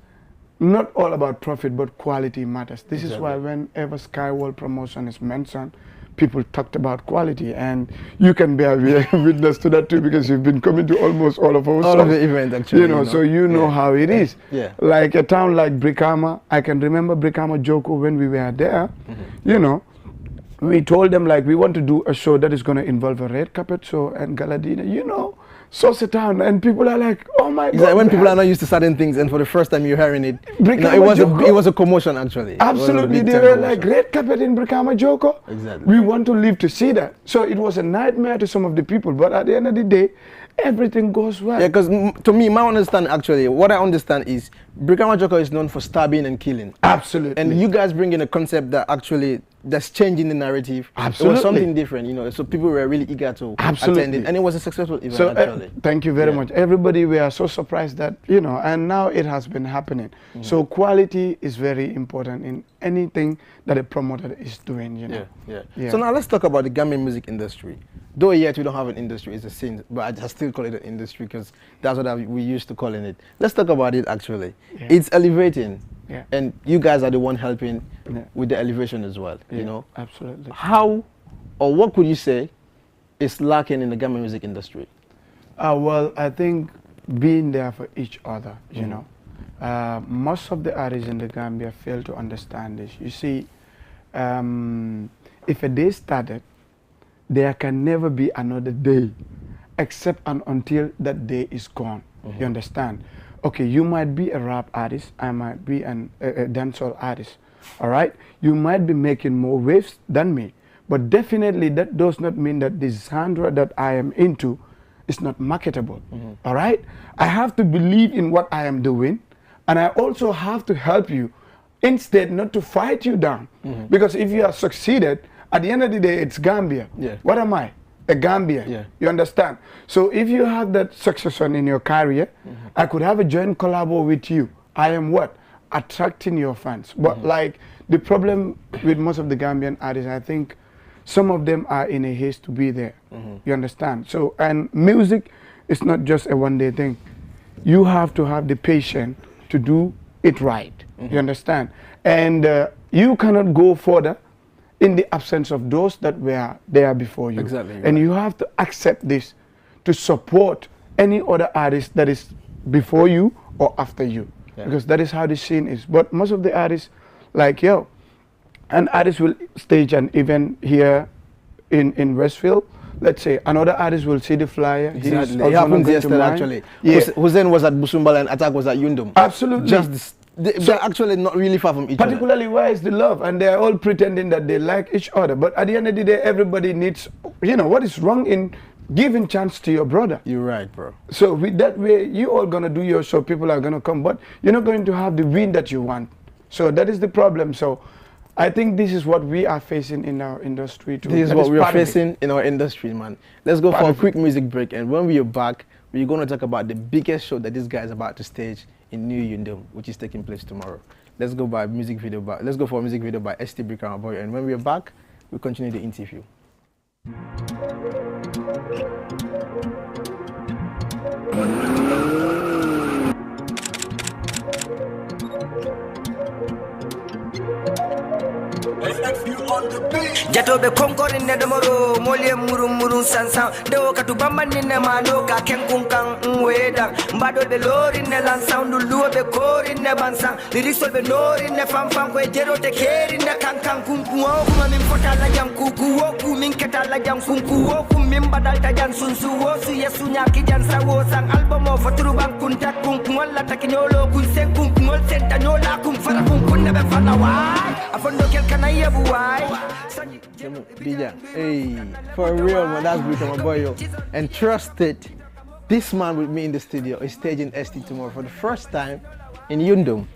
not all about profit, but quality matters. This is why whenever Skywall promotion is mentioned, people talked about quality, and you can bear witness to that too, because you've been coming to almost all of our all of the events, actually. You know, so you know how it is. Like a town like Brikama, I can remember Brikama Joko when we were there. You know, we told them, like, we want to do a show that is going to involve a red carpet show and Galadina, you know, Sauce Town, and people are like, oh my God. Like when people are not used to certain things, and for the first time you're hearing it, you know, it was a commotion, actually. Absolutely, they were like, red carpet in Brikama Joko. We want to live to see that. So it was a nightmare to some of the people, but at the end of the day, everything goes well. Yeah, because to me, my understanding, actually, what I understand is Brikama Joko is known for stabbing and killing. Absolutely. And you guys bring in a concept that actually, that's changing the narrative. Absolutely. It was something different, you know, so people were really eager to attend it, and it was a successful event, so, actually. Thank you very much. Everybody, we are so surprised that, you know, and now it has been happening. So quality is very important in anything that a promoter is doing, you know. So now let's talk about the Gambian music industry. Though yet we don't have an industry, it's a sin, but I still call it an industry because that's what we used to calling it. Let's talk about it, actually. It's elevating. And you guys are the one helping with the elevation as well, you know? Absolutely. How, or what could you say is lacking in the Gambian music industry? Well, I think being there for each other, you know. Most of the artists in the Gambia fail to understand this. You see, if a day started, there can never be another day except and until that day is gone. You understand? Okay, you might be a rap artist, I might be a dancehall artist, all right? You might be making more waves than me, but definitely that does not mean that this genre that I am into is not marketable, all right? I have to believe in what I am doing, and I also have to help you, instead not to fight you down, because if you have succeeded, at the end of the day, it's Gambia. What am I? A Gambian. You understand? So if you have that succession in your career, I could have a joint collabo with you. I am what? Attracting your fans. But like the problem with most of the Gambian artists, I think some of them are in a haste to be there. You understand? So, and music is not just a one-day thing. You have to have the patience to do it right. You understand? And you cannot go further in the absence of those that were there before you. And you have to accept this to support any other artist that is before you or after you. Because that is how the scene is. But most of the artists, like, yo, an artist will stage an event here in Westfield. Let's say another artist will see the flyer. Exactly. It happened yesterday, actually. Yeah. Hussein was at Busumbala and Attack was at Yundum. Absolutely. Just they're actually not really far from each other. Particularly, where is the love? And they're all pretending that they like each other. But at the end of the day, everybody needs, what is wrong in giving chance to your brother? You're right, bro. So with that way, you all going to do your show, people are going to come, but you're not going to have the win that you want. So that is the problem. So I think this is what we are facing in our industry too. This is what we are facing in our industry, man. Let's go for a quick music break, and when we are back, we're going to talk about the biggest show that this guy is about to stage in New Yundum, which is taking place tomorrow. Let's go for a music video by ST Brikama Boy, and when we are back, we'll continue the interview. Jatobe konkorin ne demoro molye murum sansan de okatu bamani ne mano ka kenkun nweda mbado de lori ne lan sound luo be kori ne bansan lirisol be nori ne famfam ko jero te keri ne kankan kunku o kuma min fota la jam kuku o ku min keta la jam kunku o ku min badal ta jan sunsu o su yesu nya ki jan sawo sang album o faturu ban kun tak kunku wala takinyolo kun sen kunku ol senta nyola kun fara kun ne be fala wa afondo kel kanaya buwai. DJ, hey, for real, man, that's Brikama Boy, yo. And trust it, this man with me in the studio is staging ST tomorrow for the first time in Yundum.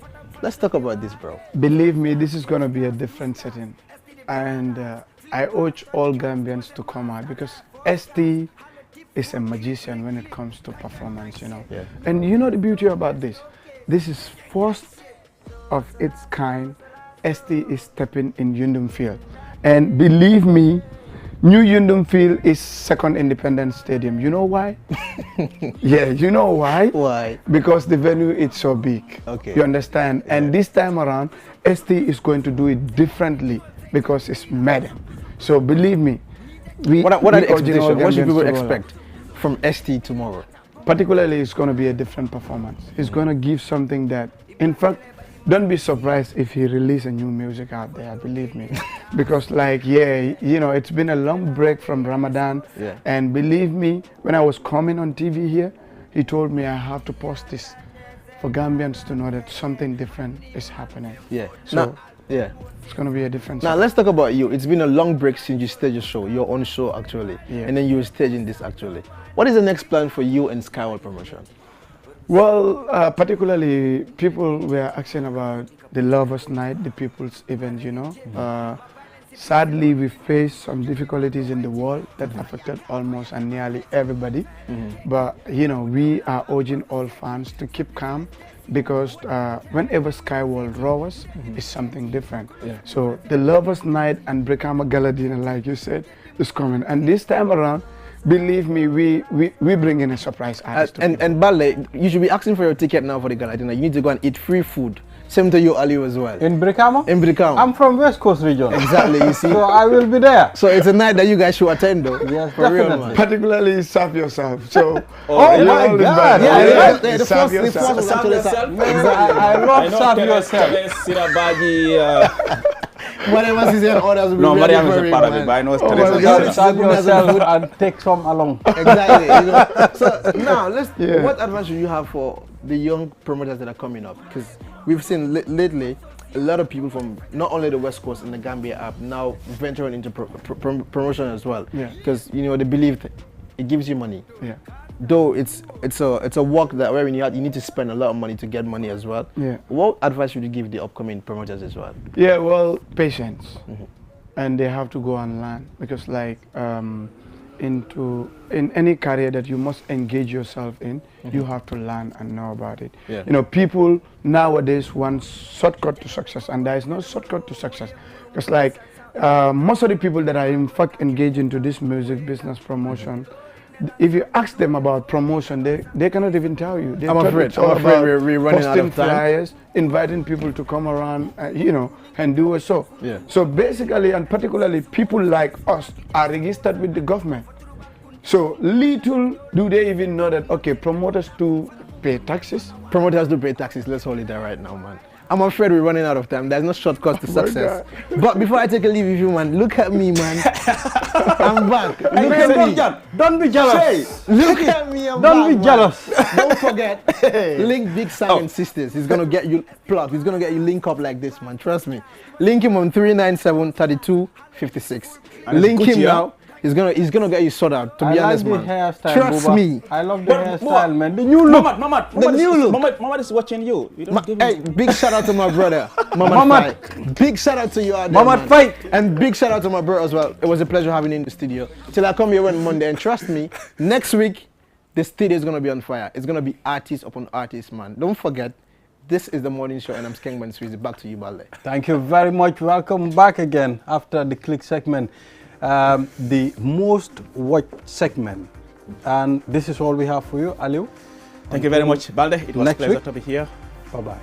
Let's talk about this, bro. Believe me, this is going to be a different setting. And I urge all Gambians to come out because ST is a magician when it comes to performance, Yeah. And the beauty about this? This is first of its kind. ST is stepping in Yundum Field. And believe me, New Yundum Field is second independent stadium. You know why? Yeah, you know why? Why? Because the venue is so big. Okay. You understand? Yeah. And this time around, ST is going to do it differently because it's Madden. So believe me. What are the expectations? What should people expect from ST tomorrow? Particularly, it's going to be a different performance. He's going to give something that, in fact, don't be surprised if he releases a new music out there, believe me. Because it's been a long break from Ramadan. Yeah. And believe me, when I was coming on TV here, he told me I have to post this for Gambians to know that something different is happening. Yeah. So, yeah. It's going to be a different Now, let's talk about you. It's been a long break since you staged your show, your own show, actually. Yeah. And then you were staging this, actually. What is the next plan for you and Skyward Promotion? Well, particularly people were asking about the Lovers' Night, the people's event, Sadly, we faced some difficulties in the world that affected almost and nearly everybody. But, we are urging all fans to keep calm because whenever Skyward roars, it's something different. Yeah. So the Lovers' Night and Brikama Gala Dinner, like you said, is coming. And this time around, believe me, we bring in a surprise artist. And Bale, you should be asking for your ticket now for the gala dinner. You need to go and eat free food. Same to you, Ali, as well. In Brikama? In Brikama. I'm from West Coast region. Exactly, you see. So I will be there. So it's a night that you guys should attend, though. Yes, for real, definitely. man. Particularly serve yourself. So, oh my God! The serve first yourself. was actually serve. I love serve yourself. Whatever season orders will be no, ready Mariam for is him, a part of man. it, but I know it's Serve yourself and take some along. Exactly. So now, what advice should you have for the young promoters that are coming up? Because we've seen lately a lot of people from not only the West Coast and the Gambia are now venturing into promotion as well. Yeah. Because they believe that it gives you money. Yeah. Though it's a work that where you need to spend a lot of money to get money as well. Yeah. What advice would you give the upcoming promoters as well? Yeah, well, patience. And they have to go and learn because in any career that you must engage yourself in, you have to learn and know about it. Yeah. People nowadays want shortcut to success, and there is no shortcut to success. Because most of the people that are in fact engaged into this music business promotion, if you ask them about promotion, they cannot even tell you. I'm afraid we're running out of time. Flyers, inviting people to come around, and do a show. Yeah. So basically, and particularly, people like us are registered with the government. So little do they even know that, okay, promoters do pay taxes. Promoters do pay taxes. Let's hold it there right now, man. I'm afraid we're running out of time. There's no shortcut to success. But before I take a leave with you, man, look at me, man. I'm back. Look at me. Don't be jealous. Look at me. I'm Don't back, be jealous. Don't forget, link Big Sam and Sisters. He's gonna get you plugged. He's gonna get you link up like this, man. Trust me. Link him on 397-3256. Link him now. He's gonna get you sorted out. To be honest, man. Trust me. I love the hairstyle, man. The new look. The new look. Mamad is watching you. Hey, big shout out to my brother, Mamad Fight. Big shout out to you out there, Mamad Fight. And big shout out to my brother as well. It was a pleasure having you in the studio. Till I come here on Monday, and trust me, next week the studio is gonna be on fire. It's gonna be artist upon artist, man. Don't forget, this is the morning show, and I'm Skengman Sweezy. Back to you, Balde. Thank you very much. Welcome back again after the click segment. The most watched segment, and this is all we have for you, Aliu. Thank you very much, Balde. It was a pleasure to be here. Bye bye.